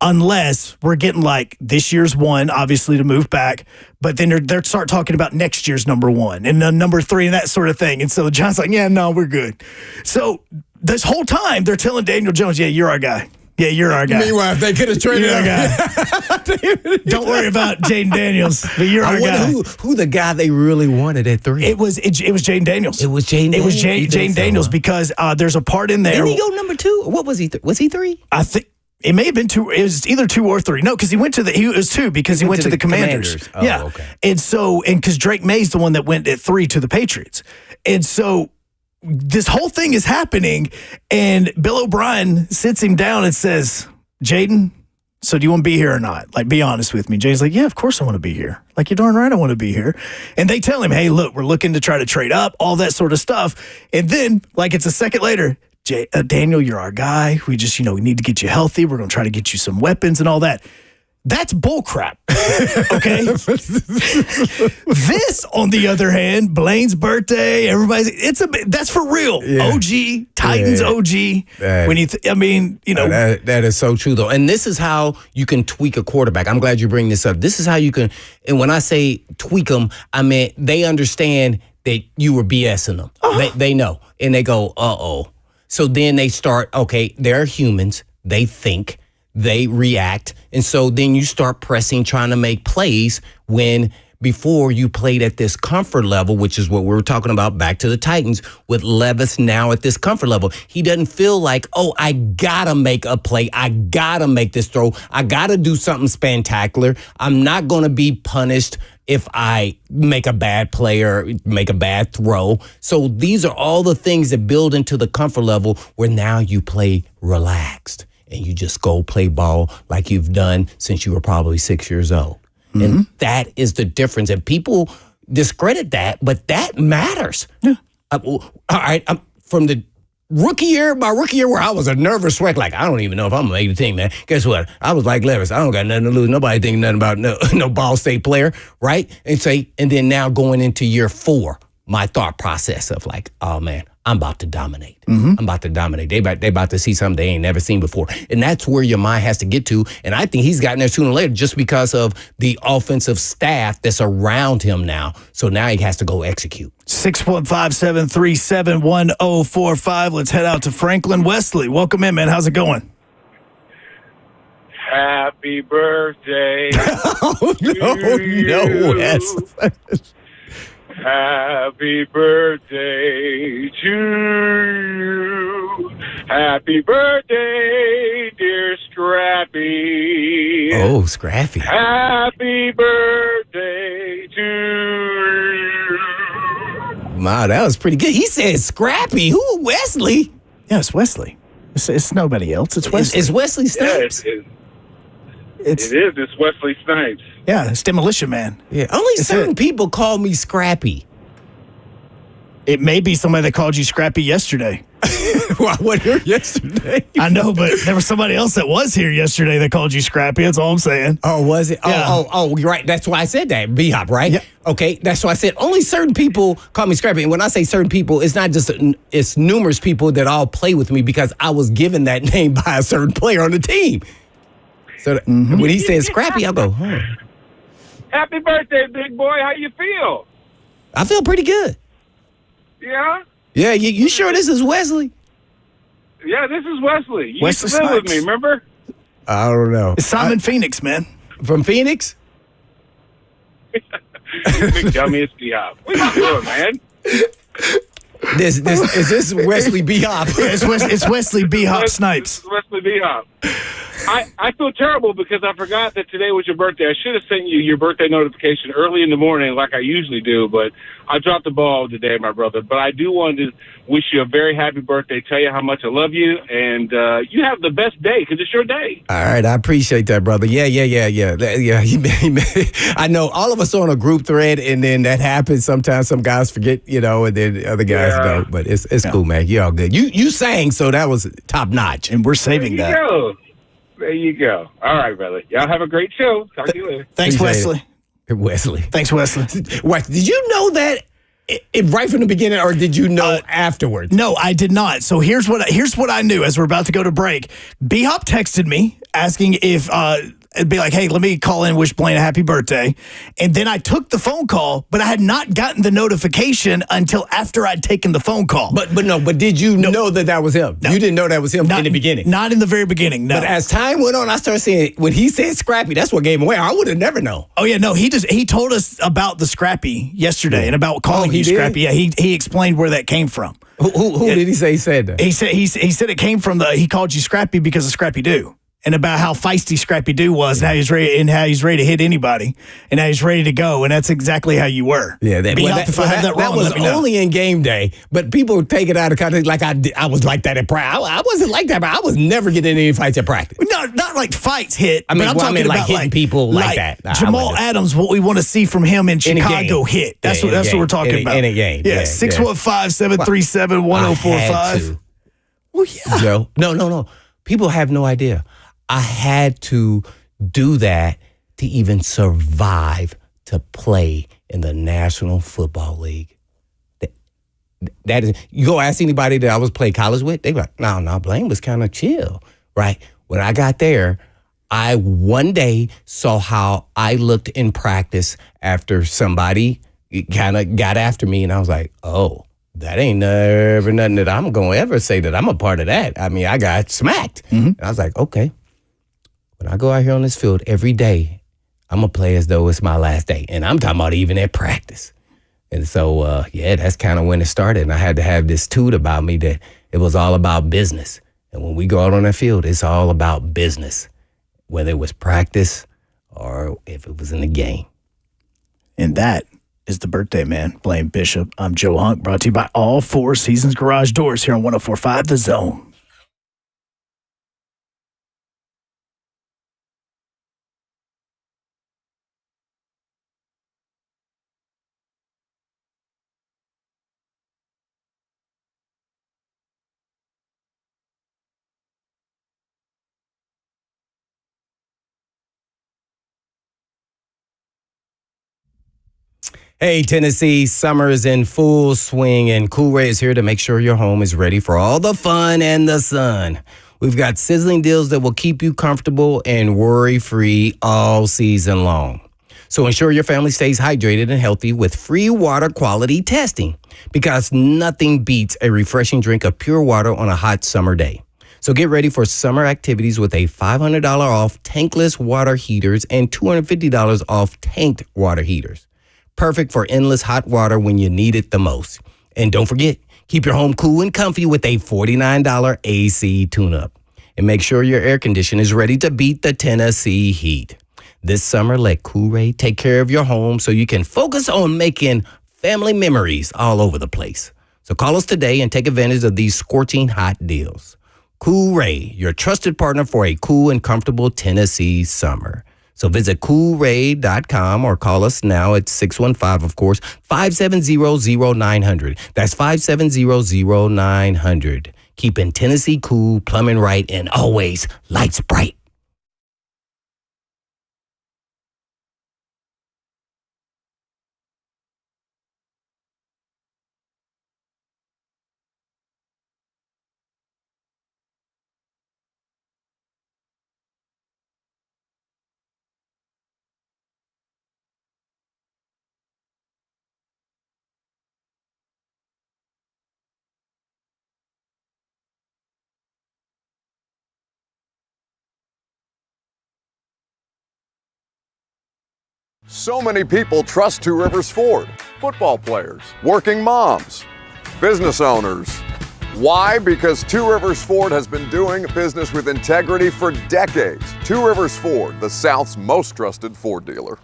unless we're getting this year's 1, obviously, to move back. But then they're start talking about next year's number 1 and number 3 and that sort of thing. And so John's like, yeah, no, we're good. So this whole time they're telling Daniel Jones, yeah, you're our guy. Yeah, you're our guy. Meanwhile, if they could have traded our guy. Don't worry about Jaden Daniels, but you're our guy. Who the guy they really wanted at 3? It was Jaden Daniels. It was Jaden Daniels. It was Jaden Daniels because there's a part in there. Didn't he go number 2? What was he? Was he 3? I think it may have been 2. It was either 2 or 3. No, because he was 2 because he went to the Commanders. Oh, yeah. Okay. And because Drake May's the one that went at 3 to the Patriots. And so this whole thing is happening, and Bill O'Brien sits him down and says, Jaden, so do you want to be here or not? Like, be honest with me. Jaden's like, yeah, of course I want to be here. Like, you're darn right I want to be here. And they tell him, hey, look, we're looking to try to trade up, all that sort of stuff. And then, it's a second later, Daniel, you're our guy. We just, we need to get you healthy. We're going to try to get you some weapons and all that. That's bullcrap. Okay. This, on the other hand, Blaine's birthday, that's for real. Yeah. OG, Titans OG. When that is so true though. And this is how you can tweak a quarterback. I'm glad you bring this up. This is how you can, and when I say tweak them, I mean, they understand that you were BSing them. They know. And they go, uh-oh. So then they start, okay, they're humans. They think, they react. And so then you start pressing, trying to make plays when before you played at this comfort level, which is what we were talking about back to the Titans with Levis now at this comfort level. He doesn't feel like, oh, I gotta make a play. I gotta make this throw. I gotta do something spectacular. I'm not going to be punished if I make a bad play or make a bad throw. So these are all the things that build into the comfort level where now you play relaxed and you just go play ball like you've done since you were probably 6 years old. Mm-hmm. And that is the difference. And people discredit that, but that matters. Yeah. All right. From the my rookie year where I was a nervous wreck, like, I don't even know if I'm going to make the team, man. Guess what? I was like Levis. I don't got nothing to lose. Nobody think nothing about no Ball State player, right? And then now going into year 4, my thought process of like, oh, man, I'm about to dominate. Mm-hmm. I'm about to dominate. They about to see something they ain't never seen before. And that's where your mind has to get to. And I think he's gotten there sooner or later just because of the offensive staff that's around him now. So now he has to go execute. 615-737-1045. Let's head out to Franklin. Wesley, welcome in, man. How's it going? Happy birthday. Oh, no, Wes. Happy birthday to you. Happy birthday, dear Scrappy. Oh, Scrappy. Happy birthday to you. Wow, that was pretty good. He said Scrappy. Who, Wesley? Yeah, it's Wesley. It's nobody else. It's Wesley. It's Wesley Snipes. Yeah, it is. It's Wesley Snipes. Yeah, it's Demolition Man. Yeah, only certain people call me Scrappy. It may be somebody that called you Scrappy yesterday. Well, I wasn't here yesterday. I know, but there was somebody else that was here yesterday that called you Scrappy. That's all I'm saying. Oh, was it? Yeah. Oh, you're right. That's why I said that. B-Hop, right? Yeah. Okay, that's why I said only certain people call me Scrappy. And when I say certain people, it's not just, it's numerous people that all play with me because I was given that name by a certain player on the team. So when he said Scrappy, I'll go, Happy birthday, big boy. How you feel? I feel pretty good. Yeah? Yeah, you sure this is Wesley? Yeah, this is Wesley. You Wesley used to live with Snipes. me, remember? I don't know. It's Simon Phoenix, man. From Phoenix? Big dummiest B-Hop. What you doing, man? Is this Wesley B-Hop? Yeah, it's Wesley B-Hop Snipes. It's Wesley B-Hop. I feel terrible because I forgot that today was your birthday. I should have sent you your birthday notification early in the morning like I usually do, but I dropped the ball today, my brother. But I do want to wish you a very happy birthday, tell you how much I love you, and you have the best day because it's your day. All right, I appreciate that, brother. Yeah. I know all of us are on a group thread, and then that happens. Sometimes some guys forget, and then other guys don't. But it's cool, man. You're all good. You sang, so that was top notch, and we're saving that. There you go. All right, brother. Y'all have a great show. Talk to you later. Thanks, Wesley. Thanks, Wesley. What, did you know that right from the beginning, or did you know afterwards? No, I did not. So here's what I knew as we're about to go to break. B-Hop texted me asking if it'd be like, hey, let me call in and wish Blaine a happy birthday. And then I took the phone call, but I had not gotten the notification until after I'd taken the phone call. But did you know that was him? No. You didn't know that was him in the beginning? Not in the very beginning, no. But as time went on, I started seeing, when he said Scrappy, that's what gave him away. I would have never known. Oh, yeah, no, he told us about the Scrappy yesterday and about calling you Scrappy. Yeah, he explained where that came from. Who did he say said that? He said it came from he called you Scrappy because of Scrappy Doo. And about how feisty Scrappy Doo was, and how he's ready to hit anybody, and how he's ready to go, and that's exactly how you were. Yeah, that was only in game day, but people take it out of context. Like I was like that at practice. I wasn't like that, but I was never getting any fights at practice. No, not like fights hit. I mean, but I'm talking about hitting people like that. Jamal Adams, what we want to see from him in Chicago hit. That's what we're talking about. In a game. Yeah, 615-737-1045. Well, yeah. Joe, no. People have no idea. I had to do that to even survive to play in the National Football League. That is, you go ask anybody that I was playing college with, they be like, no, Blaine was kind of chill, right? When I got there, I one day saw how I looked in practice after somebody kind of got after me, and I was like, oh, that ain't never nothing that I'm going to ever say that I'm a part of that. I mean, I got smacked. And I was like, okay, when I go out here on this field every day, I'm going to play as though it's my last day. And I'm talking about even at practice. And so, that's kind of when it started. And I had to have this toot about me that it was all about business. And when we go out on the field, it's all about business, whether it was practice or if it was in the game. And that is the birthday man, Blaine Bishop. I'm Joe Hunk, brought to you by All Four Seasons Garage Doors here on 104.5 The Zone. Hey, Tennessee, summer is in full swing, and Cool Ray is here to make sure your home is ready for all the fun and the sun. We've got sizzling deals that will keep you comfortable and worry-free all season long. So ensure your family stays hydrated and healthy with free water quality testing, because nothing beats a refreshing drink of pure water on a hot summer day. So get ready for summer activities with a $500 off tankless water heaters and $250 off tanked water heaters. Perfect for endless hot water when you need it the most. And don't forget, keep your home cool and comfy with a $49 AC tune-up. And make sure your air conditioner is ready to beat the Tennessee heat. This summer, let Cool Ray take care of your home so you can focus on making family memories all over the place. So call us today and take advantage of these scorching hot deals. Cool Ray, your trusted partner for a cool and comfortable Tennessee summer. So visit coolray.com or call us now at 615, of course, 570-0900. That's 570-0900. Keeping Tennessee cool, plumbing right, and always lights bright. So many people trust Two Rivers Ford. Football players, working moms, business owners. Why? Because Two Rivers Ford has been doing business with integrity for decades. Two Rivers Ford, the South's most trusted Ford dealer.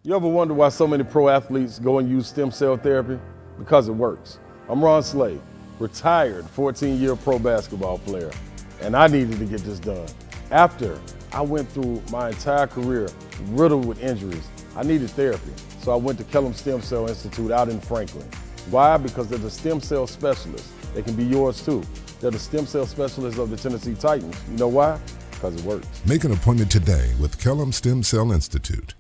You ever wonder why so many pro athletes go and use stem cell therapy? Because it works. I'm Ron Slade, retired 14-year pro basketball player, and I needed to get this done. After I went through my entire career riddled with injuries, I needed therapy. So I went to Kellum Stem Cell Institute out in Franklin. Why? Because they're the stem cell specialists. They can be yours too. They're the stem cell specialists of the Tennessee Titans. You know why? Because it works. Make an appointment today with Kellum Stem Cell Institute.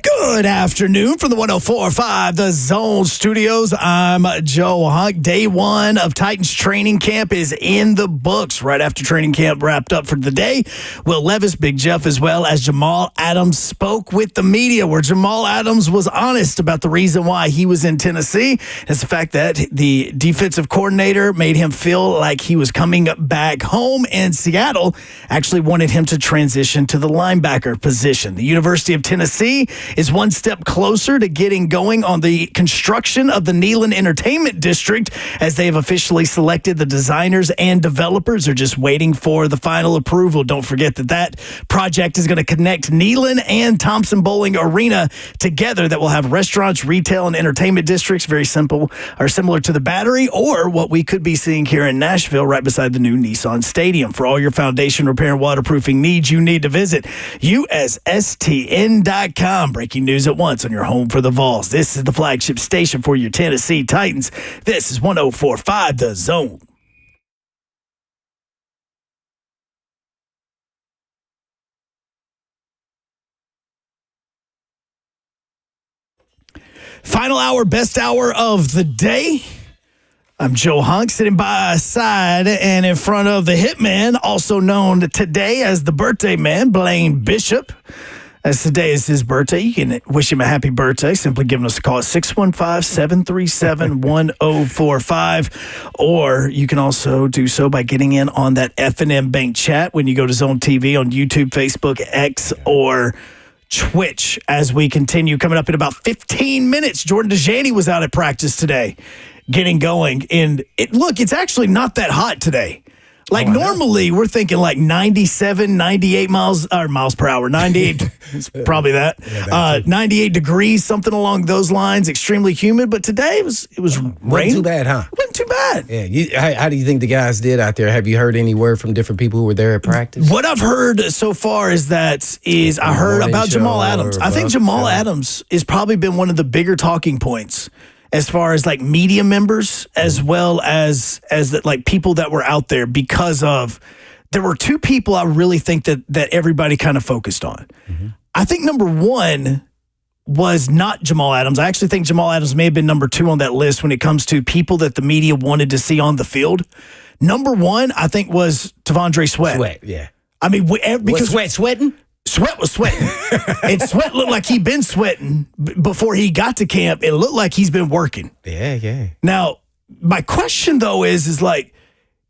Good afternoon from the 104.5 The Zone Studios. I'm Joe Hunk. Day one of Titans training camp is in the books. Right after training camp wrapped up for the day, Will Levis, Big Jeff, as well as Jamal Adams spoke with the media, where Jamal Adams was honest about the reason why he was in Tennessee. It's the fact that the defensive coordinator made him feel like he was coming back home, and Seattle actually wanted him to transition to the linebacker position. The University of Tennessee is one step closer to getting going on the construction of the Neyland Entertainment District, as they have officially selected the designers and developers. They're just waiting for the final approval. Don't forget that project is going to connect Neyland and Thompson Bowling Arena together. That will have restaurants, retail, and entertainment districts, very simple, or similar to the Battery, or what we could be seeing here in Nashville right beside the new Nissan Stadium. For all your foundation repair and waterproofing needs, you need to visit USSTN.com. Breaking news at once on your home for the Vols. This is the flagship station for your Tennessee Titans. This is 104.5 The Zone. Final hour, best hour of the day. I'm Joe Hunk, sitting by his side and in front of the hitman, also known today as the birthday man, Blaine Bishop. As today is his birthday, you can wish him a happy birthday. Simply giving us a call at 615-737-1045. Or you can also do so by getting in on that F&M Bank chat when you go to Zone TV on YouTube, Facebook, X, or Twitch. As we continue, coming up in about 15 minutes, Jordan Dajani was out at practice today, getting going. And it's actually not that hot today. Like normally we're thinking like 97, 98 miles per hour, 98, it's probably that, 98 degrees, something along those lines, extremely humid. But today it was raining. Wasn't too bad, huh? Wasn't too bad. Yeah. How do you think the guys did out there? Have you heard any word from different people who were there at practice? What I've heard so far I heard about Jamal Adams. I think Jamal Adams has probably been one of the bigger talking points as far as like media members, as well as like people that were out there, because of there were two people I really think that everybody kind of focused on. Mm-hmm. I think number one was not Jamal Adams. I actually think Jamal Adams may have been number two on that list when it comes to people that the media wanted to see on the field. Number one, I think, was T'Vondre Sweat. Sweat, yeah. I mean, because was sweating? Sweat was sweating. And Sweat looked like he'd been sweating before he got to camp. It looked like he's been working. Yeah. Now, my question, though, is like,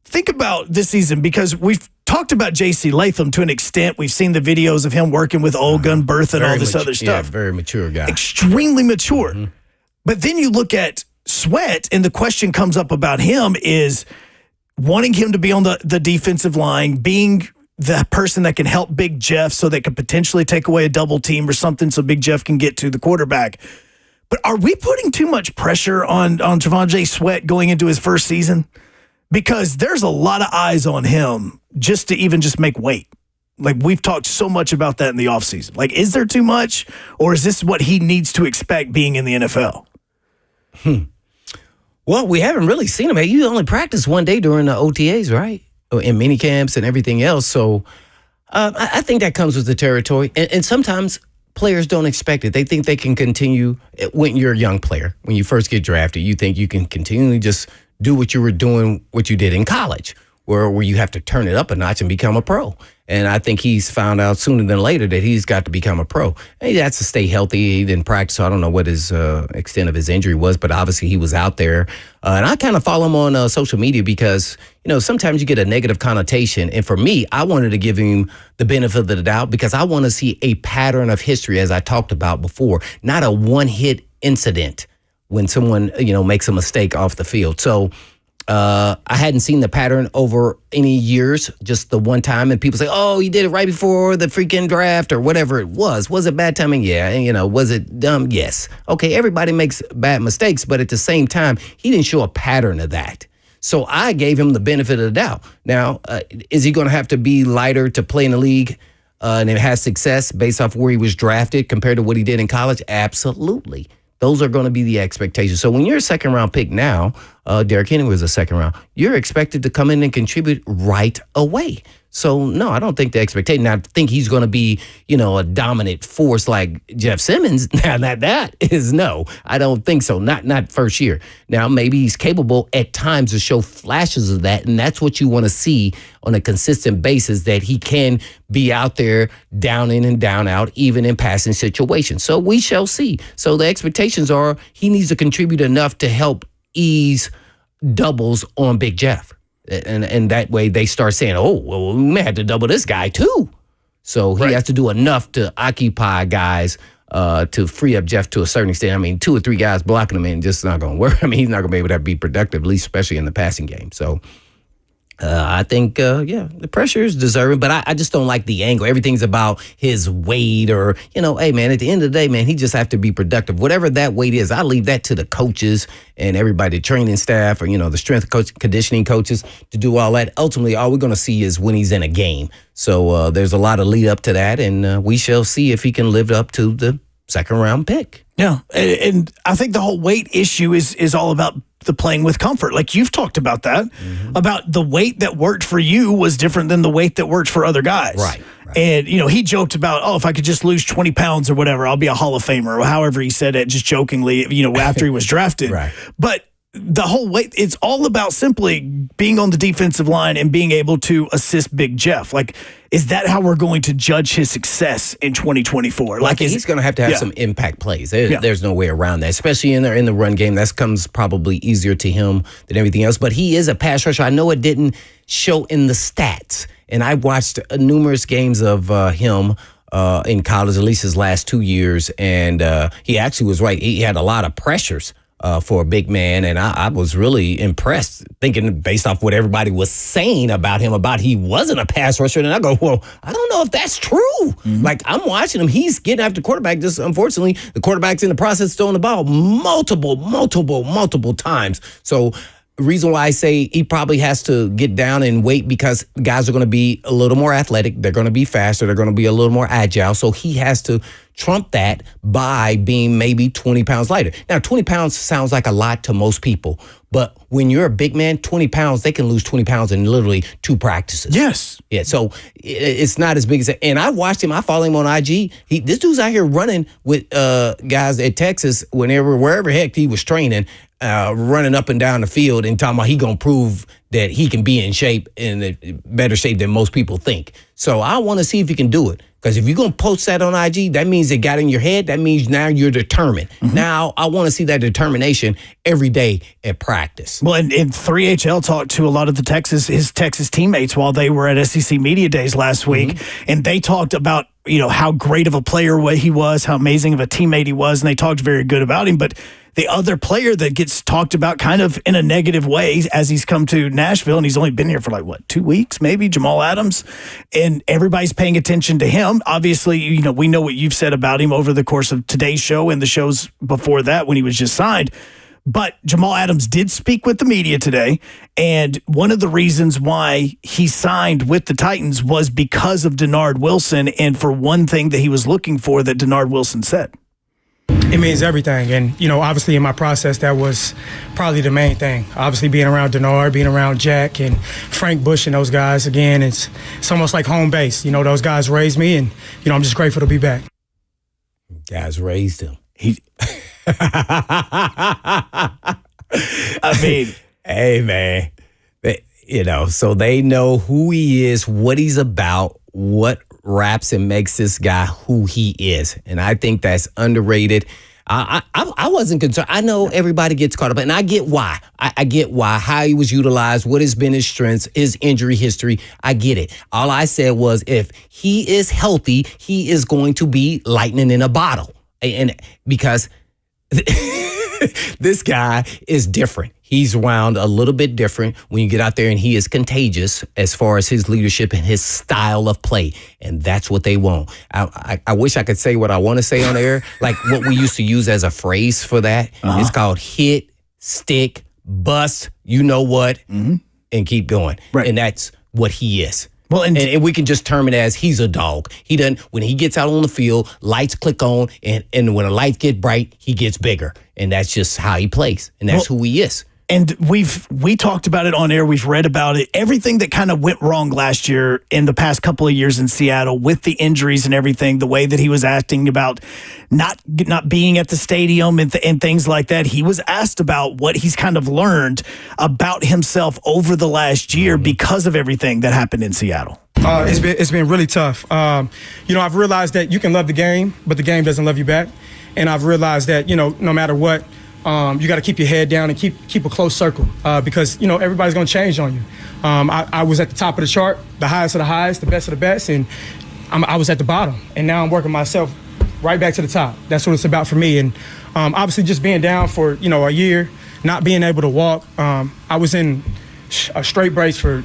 think about this season, because we've talked about J.C. Latham to an extent. We've seen the videos of him working with Olga and Bertha and all this other stuff. Yeah, very mature guy. Extremely mature. Mm-hmm. But then you look at Sweat, and the question comes up about him is wanting him to be on the defensive line, being the person that can help Big Jeff so they could potentially take away a double team or something so Big Jeff can get to the quarterback. But are we putting too much pressure on T'Vondre Sweat going into his first season? Because there's a lot of eyes on him just to make weight. Like, we've talked so much about that in the offseason. Like, is there too much, or is this what he needs to expect being in the NFL? Well, we haven't really seen him. You only practiced one day during the OTAs, right? In mini camps and everything else. So I think that comes with the territory. And sometimes players don't expect it. They think they can continue when you're a young player. When you first get drafted, you think you can continually just do what you were doing, what you did in college, where you have to turn it up a notch and become a pro. And I think he's found out sooner than later that he's got to become a pro. And he has to stay healthy. He didn't practice, so I don't know what his extent of his injury was, but obviously he was out there. And I kind of follow him on social media because, sometimes you get a negative connotation. And for me, I wanted to give him the benefit of the doubt because I want to see a pattern of history, as I talked about before, not a one-hit incident when someone, makes a mistake off the field. So I hadn't seen the pattern over any years, just the one time. And people say, oh, you did it right before the freaking draft or whatever it was. Was it bad timing? Yeah. And, was it dumb? Yes. Okay, everybody makes bad mistakes, but at the same time, he didn't show a pattern of that. So I gave him the benefit of the doubt. Now, is he going to have to be lighter to play in the league and it has success based off where he was drafted compared to what he did in college? Absolutely. Those are going to be the expectations. So when you're a second-round pick now, Derrick Henry was a second-round, you're expected to come in and contribute right away. So, no, I don't think the expectation. Now, I think he's going to be, a dominant force like Jeff Simmons. Now, that is no. I don't think so. Not first year. Now, maybe he's capable at times to show flashes of that, and that's what you want to see on a consistent basis, that he can be out there down in and down out, even in passing situations. So we shall see. So the expectations are he needs to contribute enough to help ease doubles on Big Jeff. And that way they start saying, oh, well, we may have to double this guy too. So he has to do enough to occupy guys to free up Jeff to a certain extent. I mean, 2 or 3 guys blocking him and just not going to work. I mean, he's not going to be able to be productive, at least especially in the passing game. So I think, the pressure is deserving, but I just don't like the angle. Everything's about his weight or, hey, man, at the end of the day, man, he just have to be productive. Whatever that weight is, I leave that to the coaches and everybody, the training staff or, the strength coach, conditioning coaches to do all that. Ultimately, all we're going to see is when he's in a game. So there's a lot of lead up to that, and we shall see if he can live up to the second-round pick. Yeah, and I think the whole weight issue is all about the playing with comfort. Like you've talked about that, about the weight that worked for you was different than the weight that worked for other guys. Right. And, he joked about, if I could just lose 20 pounds or whatever, I'll be a Hall of Famer, or however he said it, just jokingly, after he was drafted. Right. But the whole weight, it's all about simply being on the defensive line and being able to assist Big Jeff. Like, is that how we're going to judge his success in 2024? Like, he's going to have some impact plays. There's no way around that, especially in the run game. That comes probably easier to him than everything else. But he is a pass rusher. I know it didn't show in the stats, and I watched numerous games of him in college, at least his last 2 years, and he actually was right. He had a lot of pressures for a big man, and I was really impressed, thinking based off what everybody was saying about him, about he wasn't a pass rusher, and I go, well, I don't know if that's true. Like, I'm watching him, he's getting after the quarterback, just unfortunately, the quarterback's in the process of throwing the ball multiple times. So the reason why I say he probably has to get down and wait, because guys are going to be a little more athletic. They're going to be faster. They're going to be a little more agile. So he has to trump that by being maybe 20 pounds lighter. Now, 20 pounds sounds like a lot to most people, but when you're a big man, 20 pounds, they can lose 20 pounds in literally 2 practices. Yes. Yeah, so it's not as big as that. And I watched him. I follow him on IG. This dude's out here running with guys at Texas wherever heck he was training, running up and down the field and talking about he going to prove that he can be in shape, in better shape than most people think. So I want to see if he can do it. Because if you're going to post that on IG, that means it got in your head. That means now you're determined. Now I want to see that determination every day at practice. Well, and 3HL talked to a lot of his Texas teammates while they were at SEC Media Days last week, and they talked about how great of a player he was, how amazing of a teammate he was, and they talked very good about him. But the other player that gets talked about kind of in a negative way as he's come to Nashville, and he's only been here for 2 weeks, maybe, Jamal Adams, and everybody's paying attention to him. Obviously, we know what you've said about him over the course of today's show and the shows before that when he was just signed. But Jamal Adams did speak with the media today, and one of the reasons why he signed with the Titans was because of Denard Wilson, and for one thing that he was looking for that Denard Wilson said. It means everything. And, obviously in my process, that was probably the main thing. Obviously being around Denard, being around Jack and Frank Bush and those guys, again, it's almost like home base. Those guys raised me, and, I'm just grateful to be back. Guys raised him. I mean, Hey, man. So they know who he is, what he's about, what wraps and makes this guy who he is. And I think that's underrated. I wasn't concerned. I know everybody gets caught up, and I get why. I get why, how he was utilized, what has been his strengths, his injury history. I get it. All I said was if he is healthy, he is going to be lightning in a bottle. And because this guy is different. He's wound a little bit different when you get out there, and he is contagious as far as his leadership and his style of play. And that's what they want. I wish I could say what I want to say on air, like what we used to use as a phrase for that. It's called hit, stick, bust, you know what, and keep going. Right. And that's what he is. Well, and we can just term it as he's a dog. He doesn't, when he gets out on the field, lights click on, and when the lights get bright, he gets bigger. And that's just how he plays. And that's who he is. And we talked about it on air. We've read about it. Everything that kind of went wrong last year in the past couple of years in Seattle with the injuries and everything, the way that he was acting about not being at the stadium and things like that. He was asked about what he's kind of learned about himself over the last year because of everything that happened in Seattle. It's been really tough. I've realized that you can love the game, but the game doesn't love you back. And I've realized that, no matter what, you got to keep your head down and keep a close circle because, everybody's going to change on you. I was at the top of the chart, the highest of the highest, the best of the best, and I was at the bottom. And now I'm working myself right back to the top. That's what it's about for me. And obviously just being down for, a year, not being able to walk. I was in a straight brace for,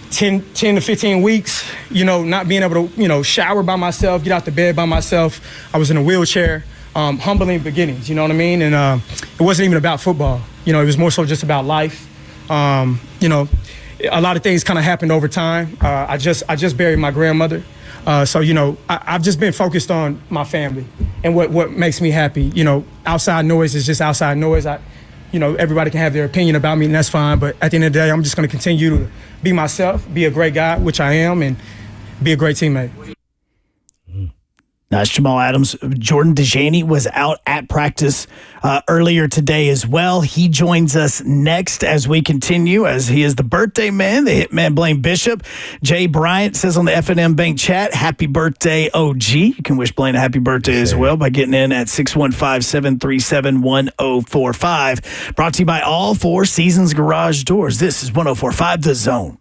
10 to 15 weeks, not being able to, shower by myself, get out the bed by myself. I was in a wheelchair. Humbling beginnings, you know what I mean? And it wasn't even about football. It was more so just about life. A lot of things kind of happened over time. I just buried my grandmother. So, I've just been focused on my family and what makes me happy. Outside noise is just outside noise. Everybody can have their opinion about me, and that's fine. But at the end of the day, I'm just going to continue to be myself, be a great guy, which I am, and be a great teammate. That's Jamal Adams. Jordan Dajani was out at practice earlier today as well. He joins us next as we continue, as he is the birthday man, the hitman Blaine Bishop. Jay Bryant says on the FNM Bank chat, happy birthday, OG. You can wish Blaine a happy birthday as well by getting in at 615-737-1045. Brought to you by all Four Seasons Garage Doors. This is 1045 The Zone.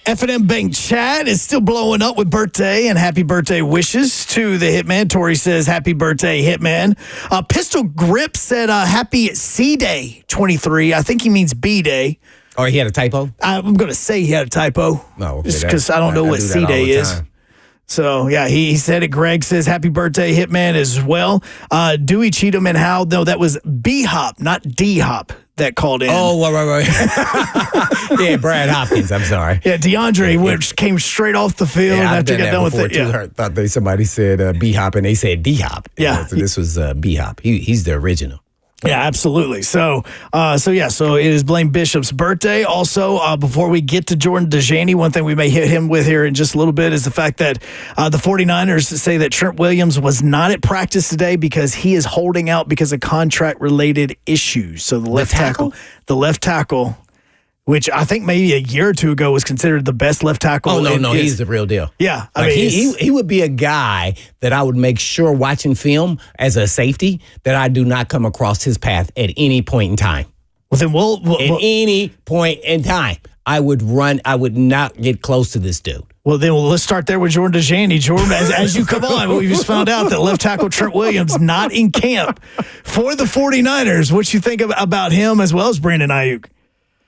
F&M Bank chat is still blowing up with birthday and happy birthday wishes to the Hitman. Tori says, happy birthday, Hitman. Pistol Grip said, happy C-Day 23. I think he means B-Day. Or he had a typo? I'm going to say he had a typo. No. Just because I don't know what C-Day is. So, yeah, he said it. Greg says, happy birthday, Hitman, as well. Dewey, Cheatham, and Hal. No, that was B-Hop, not D-Hop that called in. Oh, right. Yeah, Brad Hopkins, I'm sorry. Yeah, DeAndre, which came straight off the field after he got done with it. Yeah. Thought somebody said B-Hop, and they said D-Hop. Yeah. So this was B-Hop. He's the original. Yeah, absolutely. So it is Blaine Bishop's birthday. Also, before we get to Jordan Dajani, one thing we may hit him with here in just a little bit is the fact that the 49ers say that Trent Williams was not at practice today because he is holding out because of contract-related issues. So the left tackle, which I think maybe a year or two ago was considered the best left tackle. Oh, no, he's the real deal. Yeah. I mean, he would be a guy that I would make sure watching film as a safety that I do not come across his path at any point in time. Well, then at any point in time, I would not get close to this dude. Well, then let's start there with Jordan Dajani. Jordan, as you come on, we just found out that left tackle Trent Williams not in camp for the 49ers. What you think about him as well as Brandon Ayuk?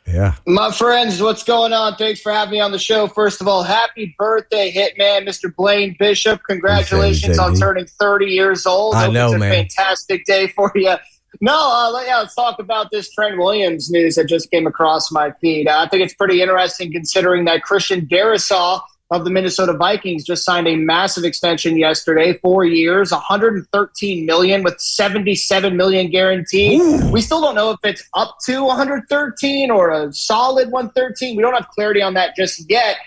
Yeah. My friends, what's going on? Thanks for having me on the show. First of all, happy birthday, Hitman, Mr. Blaine Bishop. Congratulations on turning 30 years old. I know, man. It's a fantastic day for you. No, let's talk about this Trent Williams news that just came across my feed. I think it's pretty interesting considering that Christian Darrisaw of the Minnesota Vikings just signed a massive extension yesterday, 4 years, $113 million with $77 million guaranteed. Ooh. We still don't know if it's up to 113 or a solid 113. We don't have clarity on that just yet.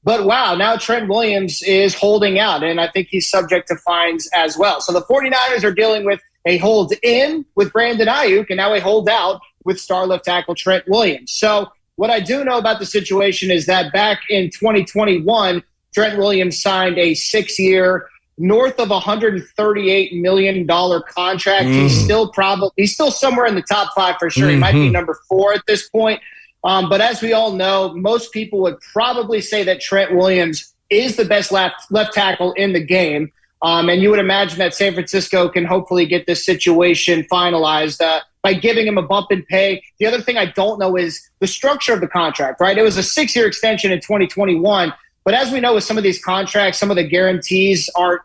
But wow, now Trent Williams is holding out, and I think he's subject to fines as well. So the 49ers are dealing with a hold in with Brandon Ayuk, and now a hold out with star left tackle Trent Williams. So what I do know about the situation is that back in 2021, Trent Williams signed a 6-year, north of $138 million contract. He's still somewhere in the top 5 for sure. He might be number 4 at this point. But as we all know, most people would probably say that Trent Williams is the best left tackle in the game. And you would imagine that San Francisco can hopefully get this situation finalized by giving him a bump in pay. The other thing I don't know is the structure of the contract, right? It was a 6-year extension in 2021. But as we know with some of these contracts, some of the guarantees aren't,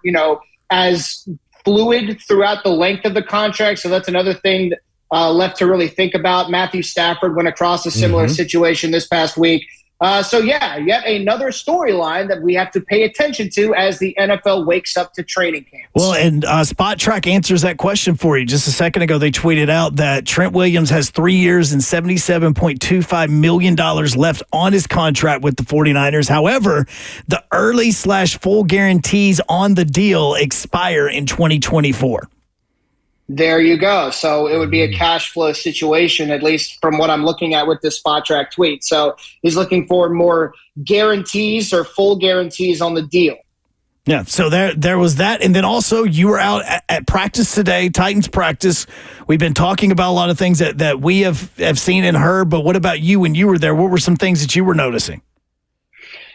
as fluid throughout the length of the contract. So that's another thing left to really think about. Matthew Stafford went across a similar situation this past week. Yet another storyline that we have to pay attention to as the NFL wakes up to training camps. Well, and Spot Track answers that question for you. Just a second ago, they tweeted out that Trent Williams has 3 years and $77.25 million left on his contract with the 49ers. However, the early/full guarantees on the deal expire in 2024. There you go. So it would be a cash flow situation, at least from what I'm looking at with this Spot Track tweet. So he's looking for more guarantees or full guarantees on the deal. Yeah, so there was that. And then also you were out at practice today, Titans practice. We've been talking about a lot of things that we have seen and heard, but what about you when you were there? What were some things that you were noticing?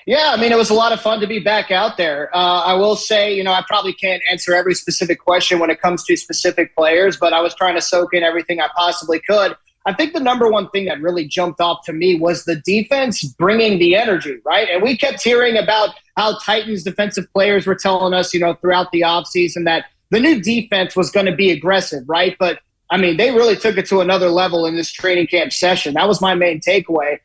Yeah, I mean, it was a lot of fun to be back out there. I will say, I probably can't answer every specific question when it comes to specific players, but I was trying to soak in everything I possibly could. I think the number one thing that really jumped off to me was the defense bringing the energy, right? And we kept hearing about how Titans defensive players were telling us, throughout the offseason that the new defense was going to be aggressive, right? But, I mean, they really took it to another level in this training camp session. That was my main takeaway.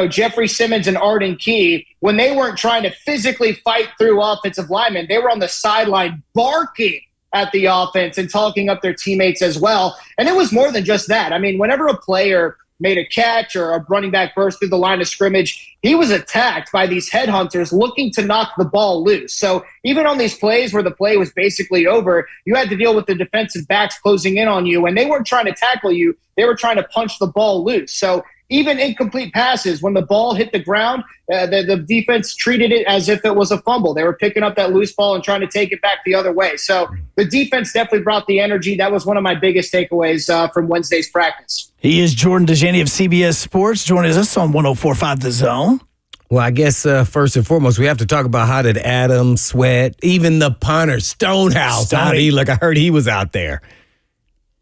Jeffrey Simmons and Arden Key, when they weren't trying to physically fight through offensive linemen, they were on the sideline barking at the offense and talking up their teammates as well. And it was more than just that. I mean, whenever a player made a catch or a running back burst through the line of scrimmage, he was attacked by these headhunters looking to knock the ball loose. So even on these plays where the play was basically over, you had to deal with the defensive backs closing in on you, and they weren't trying to tackle you. They were trying to punch the ball loose. So even incomplete passes, when the ball hit the ground, the defense treated it as if it was a fumble. They were picking up that loose ball and trying to take it back the other way. So the defense definitely brought the energy. That was one of my biggest takeaways from Wednesday's practice. He is Jordan Dajani of CBS Sports, joining us on 104.5 The Zone. Well, I guess first and foremost, we have to talk about how did Adams, Sweat, even the punter, Stonehouse, how did he look? I heard he was out there.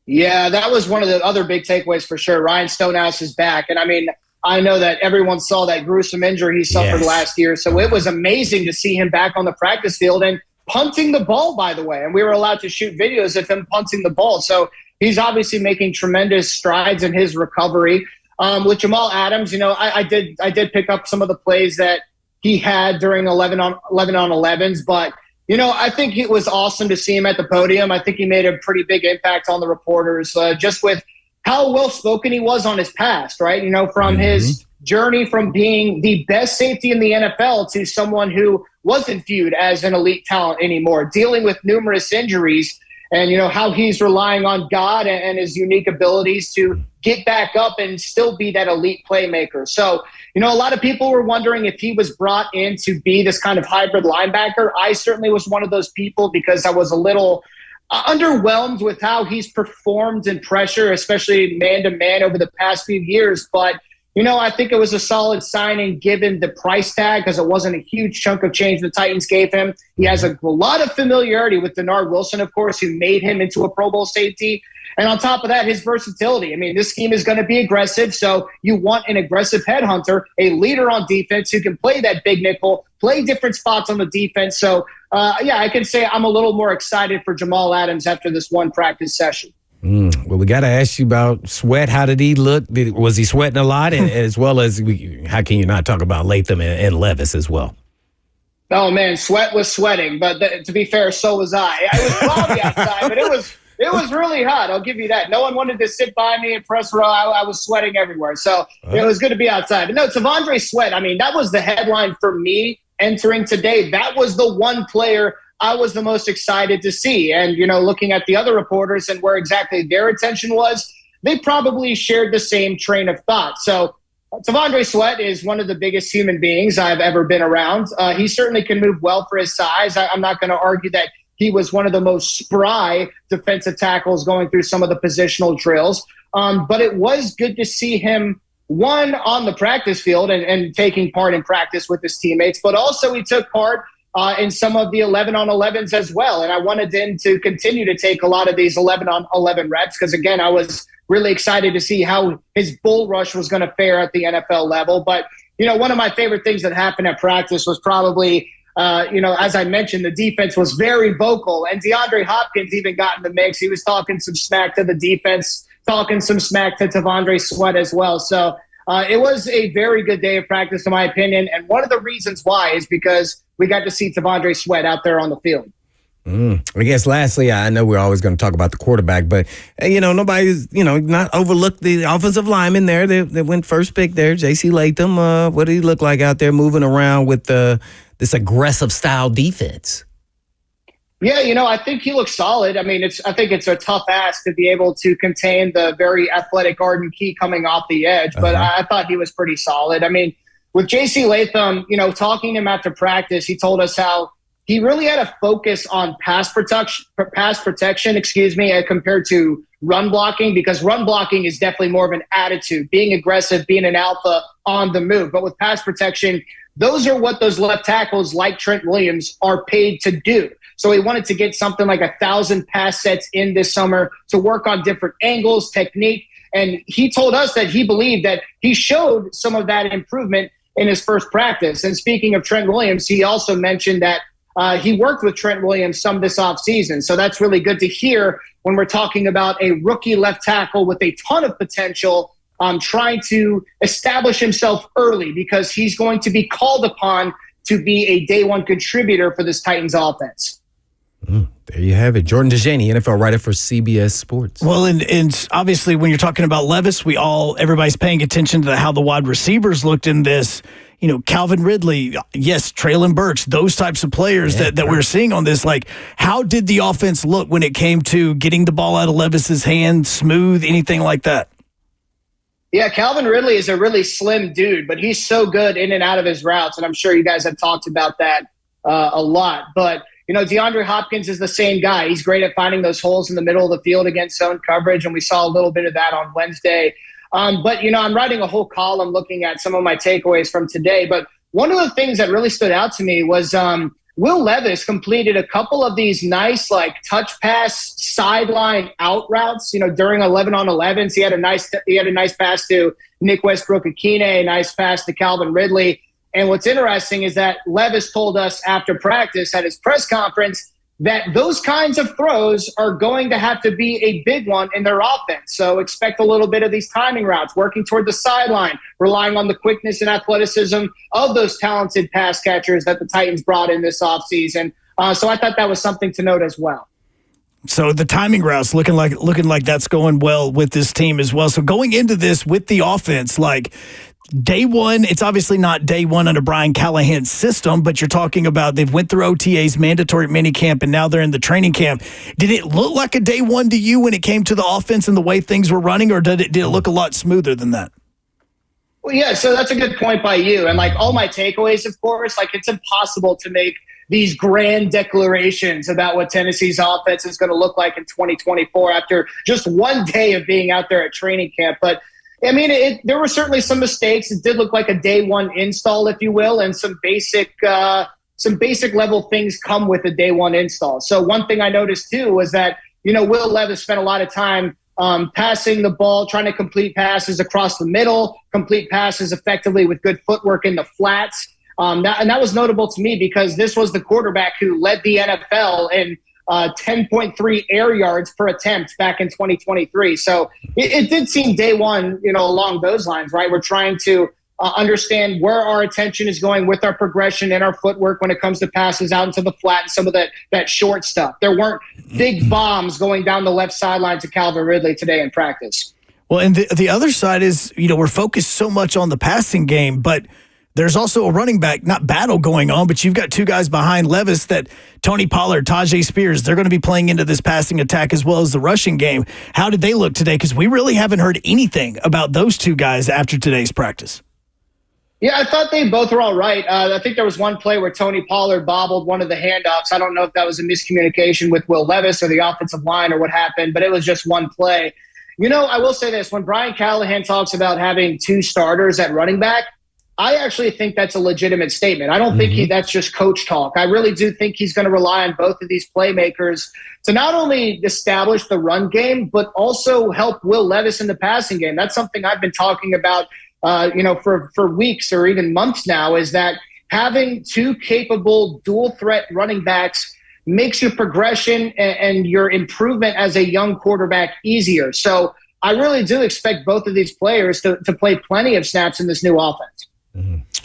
Yeah, that was one of the other big takeaways for sure. Ryan Stonehouse is back. And, I mean, I know that everyone saw that gruesome injury he suffered last year. So it was amazing to see him back on the practice field and punting the ball, by the way. And we were allowed to shoot videos of him punting the ball. So he's obviously making tremendous strides in his recovery. With Jamal Adams, you know, I did pick up some of the plays that he had during 11 on 11s, but you know, I think it was awesome to see him at the podium. I think he made a pretty big impact on the reporters, just with how well spoken he was on his past, right? You know, from his journey from being the best safety in the NFL to someone who wasn't viewed as an elite talent anymore, dealing with numerous injuries. And, you know, how he's relying on God and his unique abilities to get back up and still be that elite playmaker. So, you know, a lot of people were wondering if he was brought in to be this kind of hybrid linebacker. I certainly was one of those people because I was a little underwhelmed with how he's performed in pressure, especially man-to-man over the past few years. But, you know, I think it was a solid signing given the price tag because it wasn't a huge chunk of change the Titans gave him. He has a lot of familiarity with Denard Wilson, of course, who made him into a Pro Bowl safety. And on top of that, his versatility. I mean, this scheme is going to be aggressive, so you want an aggressive headhunter, a leader on defense who can play that big nickel, play different spots on the defense. So, yeah, I can say I'm a little more excited for Jamal Adams after this one practice session. Well, we got to ask you about Sweat. How did he look? Was he sweating a lot? And as well as, how can you not talk about Latham and Levis as well? Oh, man, Sweat was sweating. But to be fair, so was I. It was cloudy outside, but it was really hot. I'll give you that. No one wanted to sit by me in press row. I was sweating everywhere. So it was good to be outside. But no, Tavondre Sweat, I mean, that was the headline for me entering today. That was the one player I was the most excited to see. And, you know, looking at the other reporters and where exactly their attention was, they probably shared the same train of thought. So Tavondre Sweat is one of the biggest human beings I've ever been around. He certainly can move well for his size. I'm not going to argue that he was one of the most spry defensive tackles going through some of the positional drills. But it was good to see him, one, on the practice field and taking part in practice with his teammates, but also he took part in some of the 11-on-11s as well. And I wanted him to continue to take a lot of these 11-on-11 reps because, again, I was really excited to see how his bull rush was going to fare at the NFL level. But, you know, one of my favorite things that happened at practice was probably, you know, as I mentioned, the defense was very vocal. And DeAndre Hopkins even got in the mix. He was talking some smack to the defense, talking some smack to Tavondre Sweat as well. So it was a very good day of practice, in my opinion. And one of the reasons why is because we got to see Tavondre Sweat out there on the field. I guess lastly, I know we're always going to talk about the quarterback, but, you know, nobody's, you know, not overlooked the offensive lineman there that went first pick there, J.C. Latham. What did he look like out there moving around with this aggressive style defense? Yeah, you know, I think he looks solid. I mean, I think it's a tough ask to be able to contain the very athletic Arden Key coming off the edge, but I thought he was pretty solid. I mean, with J.C. Latham, you know, talking to him after practice, he told us how he really had a focus on pass protection, compared to run blocking, because run blocking is definitely more of an attitude, being aggressive, being an alpha on the move. But with pass protection, those are what those left tackles like Trent Williams are paid to do. So he wanted to get something like 1,000 pass sets in this summer to work on different angles, technique. And he told us that he believed that he showed some of that improvement in his first practice. And speaking of Trent Williams, he also mentioned that he worked with Trent Williams some this offseason. So that's really good to hear when we're talking about a rookie left tackle with a ton of potential, trying to establish himself early because he's going to be called upon to be a day one contributor for this Titans offense. There you have it. Jordan Dajani, NFL writer for CBS Sports. Well, and obviously when you're talking about Levis, everybody's paying attention to how the wide receivers looked in this. You know, Calvin Ridley, yes, Traylon Burks, those types of players that we're seeing on this. Like, how did the offense look when it came to getting the ball out of Levis's hand, smooth, anything like that? Yeah, Calvin Ridley is a really slim dude, but he's so good in and out of his routes, and I'm sure you guys have talked about that a lot. But you know, DeAndre Hopkins is the same guy. He's great at finding those holes in the middle of the field against zone coverage, and we saw a little bit of that on Wednesday. But, you know, I'm writing a whole column looking at some of my takeaways from today. But one of the things that really stood out to me was Will Levis completed a couple of these nice like touch pass sideline out routes, during 11-on-11s. He had a nice pass to Nick Westbrook-Akine, a nice pass to Calvin Ridley. And what's interesting is that Levis told us after practice at his press conference that those kinds of throws are going to have to be a big one in their offense. So expect a little bit of these timing routes, working toward the sideline, relying on the quickness and athleticism of those talented pass catchers that the Titans brought in this offseason. So I thought that was something to note as well. So the timing routes looking like that's going well with this team as well. So going into this with the offense, like day one, it's obviously not day one under Brian Callahan's system, but you're talking about they've went through OTAs, mandatory minicamp, and now they're in the training camp. Did it look like a day one to you when it came to the offense and the way things were running, or did it look a lot smoother than that? Well, yeah, so that's a good point by you. And like all my takeaways, of course, like it's impossible to make these grand declarations about what Tennessee's offense is going to look like in 2024 after just one day of being out there at training camp. But I mean, there were certainly some mistakes. It did look like a day one install, if you will, and some basic level things come with a day one install. So one thing I noticed too was that, Will Levis spent a lot of time passing the ball, trying to complete passes across the middle, complete passes effectively with good footwork in the flats. And that was notable to me because this was the quarterback who led the NFL in 10.3 air yards per attempt back in 2023. So it did seem day one, along those lines, right? We're trying to understand where our attention is going with our progression and our footwork when it comes to passes out into the flat and some of that short stuff. There weren't big bombs going down the left sideline to Calvin Ridley today in practice. Well, and the other side is, we're focused so much on the passing game, but there's also a running back, not battle going on, but you've got two guys behind Levis that Tony Pollard, Tajay Spears, they're going to be playing into this passing attack as well as the rushing game. How did they look today? Because we really haven't heard anything about those two guys after today's practice. Yeah, I thought they both were all right. I think there was one play where Tony Pollard bobbled one of the handoffs. I don't know if that was a miscommunication with Will Levis or the offensive line or what happened, but it was just one play. I will say this. When Brian Callahan talks about having two starters at running back, I actually think that's a legitimate statement. I don't think that's just coach talk. I really do think he's going to rely on both of these playmakers to not only establish the run game, but also help Will Levis in the passing game. That's something I've been talking about, for weeks or even months now, is that having two capable dual threat running backs makes your progression and your improvement as a young quarterback easier. So I really do expect both of these players to play plenty of snaps in this new offense.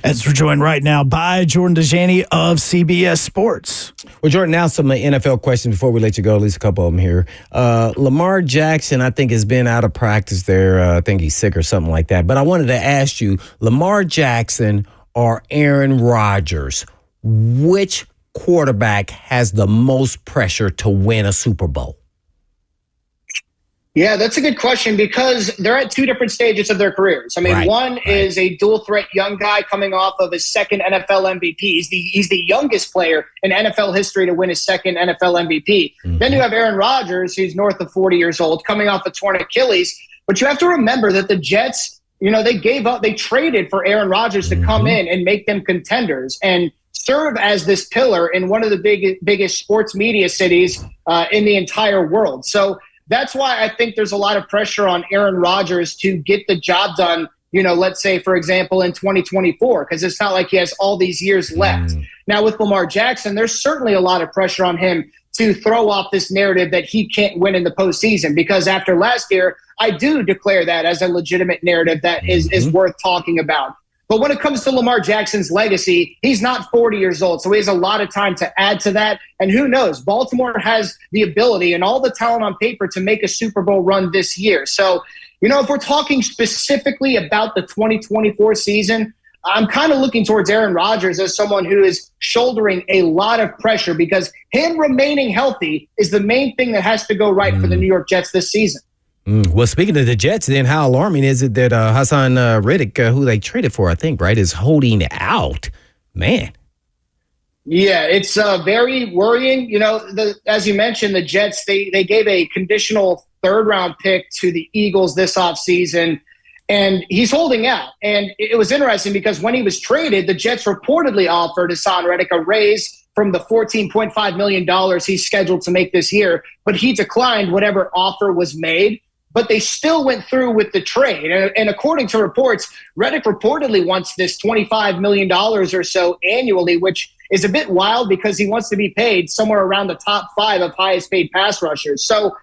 As we're joined right now by Jordan Dajani of CBS Sports. Well, Jordan, now some NFL questions before we let you go, at least a couple of them here. Lamar Jackson, I think, has been out of practice there. I think he's sick or something like that. But I wanted to ask you, Lamar Jackson or Aaron Rodgers, which quarterback has the most pressure to win a Super Bowl? Yeah, that's a good question because they're at two different stages of their careers. I mean, one is a dual threat young guy coming off of his second NFL MVP. He's the youngest player in NFL history to win his second NFL MVP. Then you have Aaron Rodgers, who's north of 40 years old, coming off a torn Achilles. But you have to remember that the Jets, they traded for Aaron Rodgers to come in and make them contenders and serve as this pillar in one of the biggest sports media cities in the entire world. So that's why I think there's a lot of pressure on Aaron Rodgers to get the job done, let's say, for example, in 2024, because it's not like he has all these years left. Now, with Lamar Jackson, there's certainly a lot of pressure on him to throw off this narrative that he can't win in the postseason, because after last year, I do declare that as a legitimate narrative that is worth talking about. But when it comes to Lamar Jackson's legacy, he's not 40 years old, so he has a lot of time to add to that. And who knows? Baltimore has the ability and all the talent on paper to make a Super Bowl run this year. So, if we're talking specifically about the 2024 season, I'm kind of looking towards Aaron Rodgers as someone who is shouldering a lot of pressure because him remaining healthy is the main thing that has to go right for the New York Jets this season. Well, speaking of the Jets, then how alarming is it that Hassan Riddick, who they traded for, I think, right, is holding out? Man. Yeah, it's very worrying. As you mentioned, the Jets, they gave a conditional third-round pick to the Eagles this offseason. And he's holding out. And it was interesting because when he was traded, the Jets reportedly offered Hassan Reddick a raise from the $14.5 million he's scheduled to make this year, but he declined whatever offer was made. But they still went through with the trade. And according to reports, Reddick reportedly wants this $25 million or so annually, which is a bit wild because he wants to be paid somewhere around the top 5 of highest paid pass rushers. So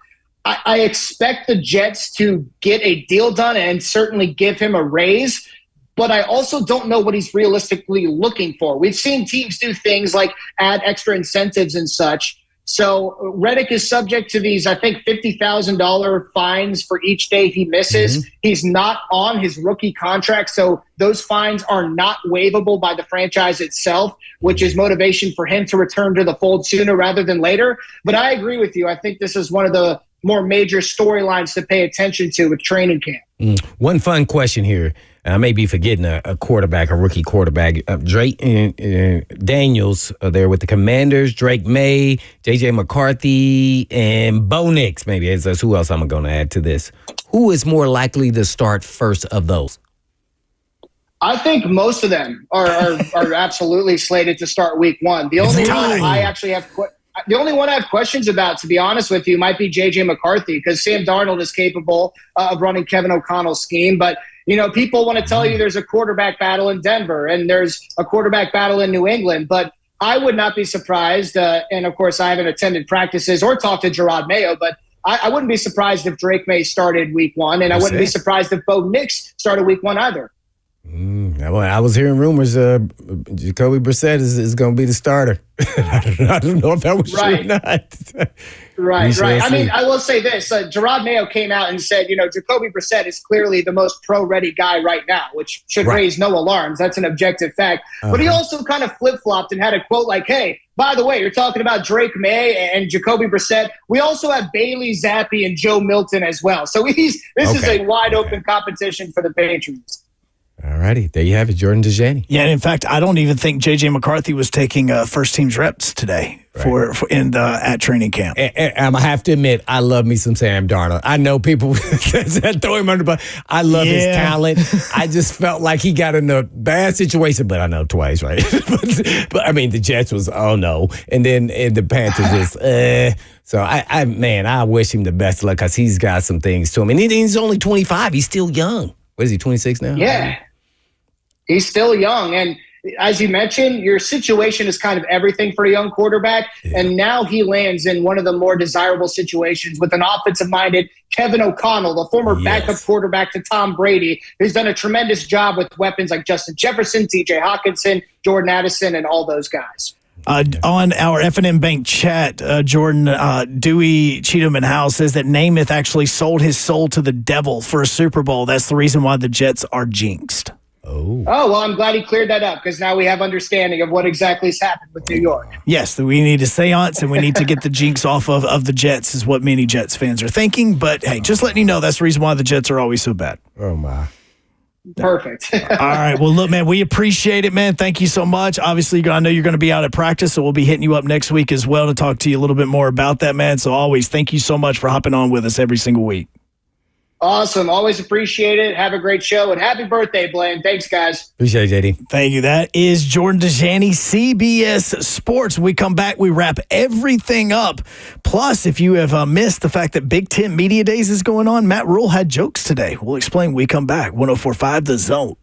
I expect the Jets to get a deal done and certainly give him a raise, but I also don't know what he's realistically looking for. We've seen teams do things like add extra incentives and such. So Reddick is subject to these, I think, $50,000 fines for each day he misses. Mm-hmm. He's not on his rookie contract, so those fines are not waivable by the franchise itself, which is motivation for him to return to the fold sooner rather than later. But I agree with you. I think this is one of the more major storylines to pay attention to with training camp. One fun question here. I may be forgetting a quarterback, a rookie quarterback. Drake Daniels are there with the Commanders. Drake May, J.J. McCarthy, and Bo Nix. Maybe that's who else I'm going to add to this. Who is more likely to start first of those? I think most of them are absolutely slated to start week one. The only one I actually have the only one I have questions about, to be honest with you, might be J.J. McCarthy, because Sam Darnold is capable of running Kevin O'Connell's scheme. But, you know, people want to tell you there's a quarterback battle in Denver and there's a quarterback battle in New England. But I would not be surprised, and, of course, I haven't attended practices or talked to Gerard Mayo, but I wouldn't be surprised if Drake May started week one, and I wouldn't be surprised if Bo Nix started week one either. I was hearing rumors Jacoby Brissett is going to be the starter. I don't know if that was true or not. Right. I mean, I will say this. Gerard Mayo came out and said, you know, Jacoby Brissett is clearly the most pro-ready guy right now, which should raise no alarms. That's an objective fact. But he also kind of flip-flopped and had a quote like, hey, by the way, you're talking about Drake May and Jacoby Brissett. We also have Bailey Zappi and Joe Milton as well. So this is a wide-open competition for the Patriots. All righty. There you have it, Jordan Dajani. Yeah, and in fact, I don't even think J.J. McCarthy was taking first team's reps today at training camp. And I'm going to have to admit, I love me some Sam Darnold. I know people throw him under the bus. I love his talent. I just felt like he got in a bad situation, but I know twice, right? but I mean, the Jets was, oh no. And then the Panthers just, So, I wish him the best of luck because he's got some things to him. And he's only 25. He's still young. What is he, 26 now? Yeah. He's still young. And as you mentioned, your situation is kind of everything for a young quarterback. Yeah. And now he lands in one of the more desirable situations with an offensive-minded Kevin O'Connell, the former backup quarterback to Tom Brady, who's done a tremendous job with weapons like Justin Jefferson, T.J. Hawkinson, Jordan Addison, and all those guys. On our F&M Bank chat, Jordan, Dewey Cheatham and Howe says that Namath actually sold his soul to the devil for a Super Bowl. That's the reason why the Jets are jinxed. Oh, well, I'm glad he cleared that up because now we have understanding of what exactly has happened with New York. Yes, we need a seance and we need to get the jinx off of the Jets is what many Jets fans are thinking. But, hey, just letting you know that's the reason why the Jets are always so bad. Oh, my. Perfect. All right. Well, look, man, we appreciate it, man. Thank you so much. Obviously, I know you're going to be out at practice, so we'll be hitting you up next week as well to talk to you a little bit more about that, man. So always thank you so much for hopping on with us every single week. Awesome. Always appreciate it. Have a great show. And happy birthday, Blaine. Thanks, guys. Appreciate it, JD. Thank you. That is Jordan Dajani, CBS Sports. When we come back, we wrap everything up. Plus, if you have missed the fact that Big Ten Media Days is going on, Matt Rule had jokes today. We'll explain when we come back. 104.5 The Zone.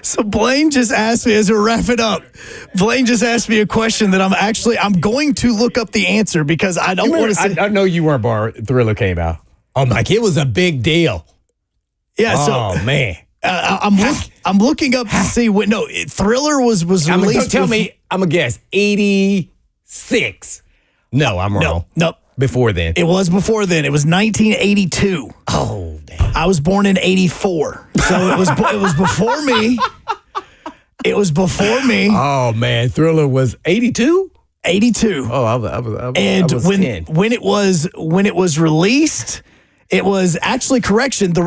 So Blaine just asked me as we're wrapping up. Blaine just asked me a question that I'm going to look up the answer because I don't want to say. I know you weren't born. Thriller came out. I'm like, it was a big deal. Yeah. Oh man. I'm looking up to see what. No, Thriller was released. Tell me. I'm gonna guess 86. No, I'm wrong. Nope. Before then. It was before then. It was 1982. Oh, damn. I was born in 84. So it was before me. It was before me. Oh, man. Thriller was 82? 82. Oh, I was 10. when it was released, it was actually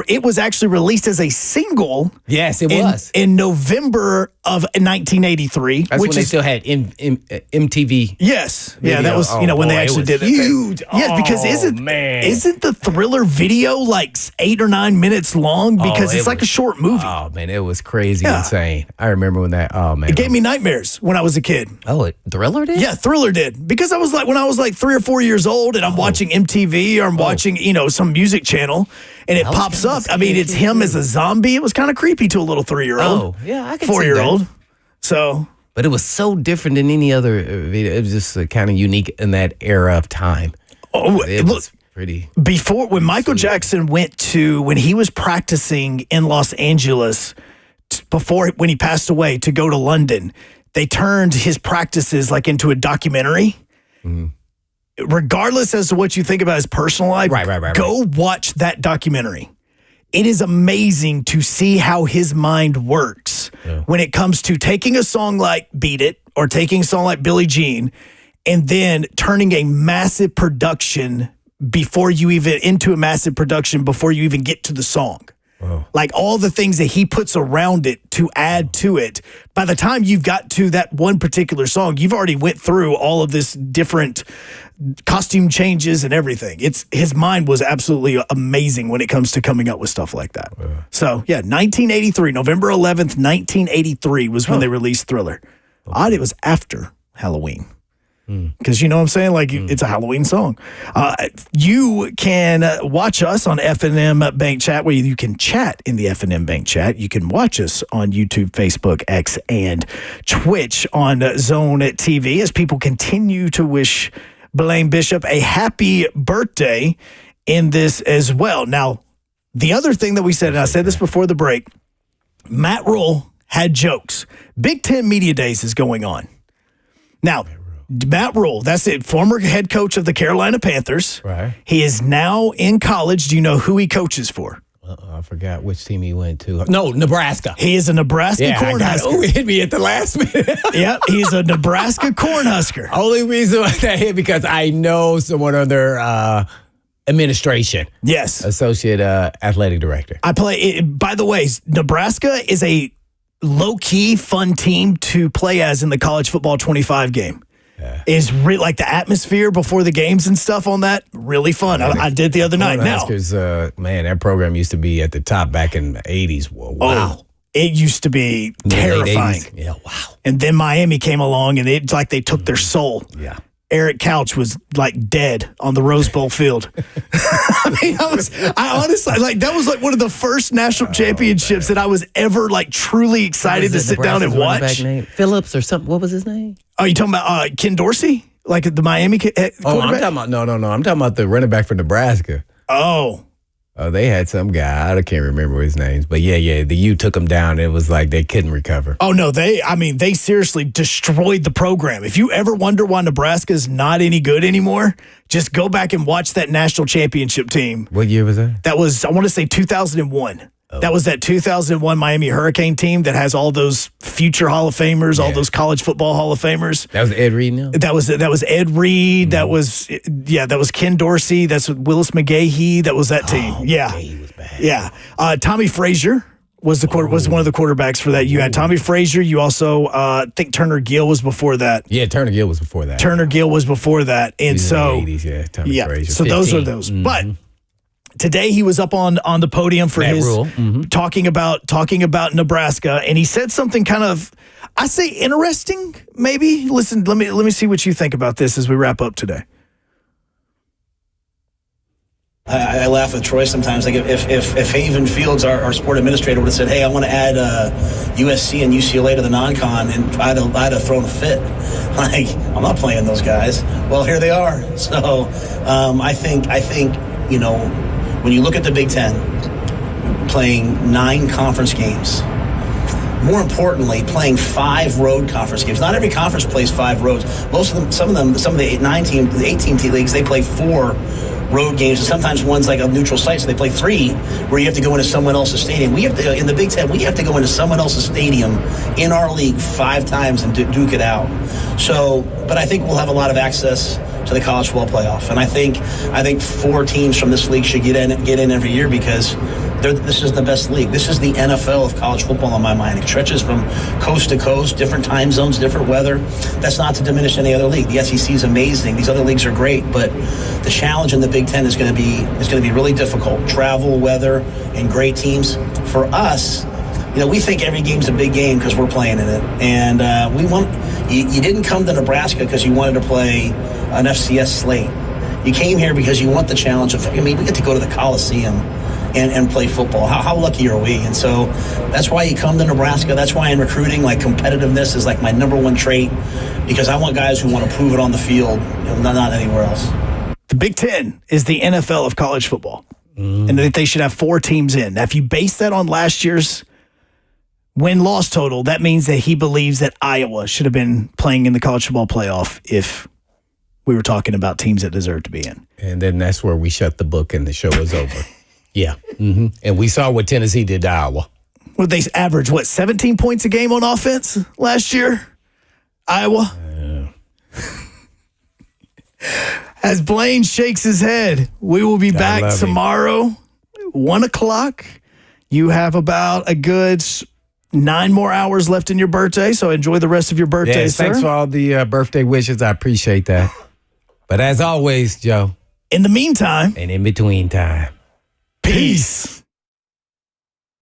it was actually released as a single. Yes, it was. In November of 1983. That's when they still had MTV. Yes. Video. Yeah, that was, when they actually did it. Huge. Yes, because isn't the Thriller video like 8 or 9 minutes long? Because it's like a short movie. Oh, man, it was crazy insane. I remember when that, It gave me nightmares when I was a kid. Oh, Thriller did? Yeah, Thriller did. Because I was like, when I was like 3 or 4 years old and I'm watching MTV or I'm watching, some music channel and it pops up. I mean, it's him as a zombie. It was kind of creepy to a little 3-year-old. Oh, yeah, I can see that. 4-year-old. So. But it was so different than any other video. It was just kind of unique in that era of time. Oh, it was pretty. Before, when Michael Jackson when he was practicing in Los Angeles, when he passed away to go to London, they turned his practices like into a documentary. Mm-hmm. Regardless as to what you think about his personal life, go watch that documentary. It is amazing to see how his mind works when it comes to taking a song like Beat It or taking a song like Billie Jean and then turning a massive production before you even get to the song. Wow. Like all the things that he puts around it to add to it. By the time you've got to that one particular song, you've already went through all of this different costume changes and everything. His mind was absolutely amazing when it comes to coming up with stuff like that. Yeah. So, 1983, November 11th, 1983 was when they released Thriller. Odd, it was after Halloween. Because you know what I'm saying? Like, it's a Halloween song. You can watch us on FNM Bank Chat, where you can chat in the FNM Bank Chat. You can watch us on YouTube, Facebook, X, and Twitch on Zone TV as people continue to wish Blaine Bishop a happy birthday in this as well. Now, the other thing that we said, and I said this before the break, Matt Rule had jokes. Big Ten Media Days is going on. Now, Matt Rule, that's it, former head coach of the Carolina Panthers. Right. He is now in college. Do you know who he coaches for? I forgot which team he went to. No, Nebraska. He is a Nebraska Cornhusker. Oh, it hit me at the last minute. Yep, he's a Nebraska Cornhusker. Only reason why that hit because I know someone on their administration. Yes. Associate athletic director. By the way, Nebraska is a low-key fun team to play as in the college football 25 game. Yeah. Is like the atmosphere before the games and stuff on that really fun. I did the other night. Now, man, that program used to be at the top back in the 80s. Wow. It used to be terrifying. Yeah, wow. And then Miami came along and it's like they took their soul. Yeah. Eric Couch was like dead on the Rose Bowl field. I honestly, like, that was like one of the first national championships that I was ever like truly excited to sit down and watch. Phillips or something. What was his name? Oh, you talking about Ken Dorsey? Like the Miami quarterback? I'm talking about, no. I'm talking about the running back for Nebraska. Oh, they had some guy. I can't remember his names. But yeah, the U took them down. It was like they couldn't recover. Oh, no, they seriously destroyed the program. If you ever wonder why Nebraska's not any good anymore, just go back and watch that national championship team. What year was that? That was, I want to say 2001. Oh. That was that 2001 Miami Hurricane team that has all those future Hall of Famers, all those college football Hall of Famers. That was Ed Reed now? That was Ed Reed. Mm-hmm. That was Ken Dorsey. That's Willis McGahee. That was that team. Yeah. McGahee was bad. Yeah. Tommy Frazier was was one of the quarterbacks for that. You had Tommy Frazier. You also think Turner Gill was before that. Yeah, Turner Gill was before that. And so in the 80s, Tommy Frazier. So 15. Those are those. Mm-hmm. But today he was up on the podium for Matt Rule. Mm-hmm. talking about Nebraska, and he said something kind of, I say, interesting. Maybe listen. Let me see what you think about this as we wrap up today. I laugh with Troy sometimes. Like if Haven Fields, our sport administrator, would have said, "Hey, I want to add USC and UCLA to the non-con," and I'd have thrown a fit. Like, I'm not playing those guys. Well, here they are. So I think when you look at the Big Ten, playing 9 conference games. More importantly, playing 5 road conference games. Not every conference plays 5 roads. Some of the 18 team leagues, they play 4 road games, and sometimes one's like a neutral site, so they play 3 where you have to go into someone else's stadium. In the Big Ten, we have to go into someone else's stadium in our league 5 times and duke it out. So, but I think we'll have a lot of access to the college football playoff, and I think 4 teams from this league should get in every year because this is the best league. This is the NFL of college football in my mind. It stretches from coast to coast, different time zones, different weather. That's not to diminish any other league. The SEC is amazing. These other leagues are great, but the challenge in the Big Ten is going to be really difficult. Travel, weather, and great teams. For us, we think every game's a big game because we're playing in it, and you didn't come to Nebraska because you wanted to play an FCS slate. You came here because you want the challenge of. We get to go to the Coliseum and play football. How lucky are we? And so that's why you come to Nebraska. That's why in recruiting, like, competitiveness is like my number one trait, because I want guys who want to prove it on the field, not anywhere else. The Big Ten is the NFL of college football, and that they should have 4 teams in. Now, if you base that on last year's win-loss total, that means that he believes that Iowa should have been playing in the college football playoff if we were talking about teams that deserve to be in. And then that's where we shut the book and the show was over. Yeah. Mm-hmm. And we saw what Tennessee did to Iowa. Well, they averaged, 17 points a game on offense last year? Iowa? As Blaine shakes his head, we will be back tomorrow, 1 o'clock. You have about a good 9 more hours left in your birthday, so enjoy the rest of your birthday, sir. Thanks for all the birthday wishes. I appreciate that. But as always, Joe. In the meantime. And in between time. Peace.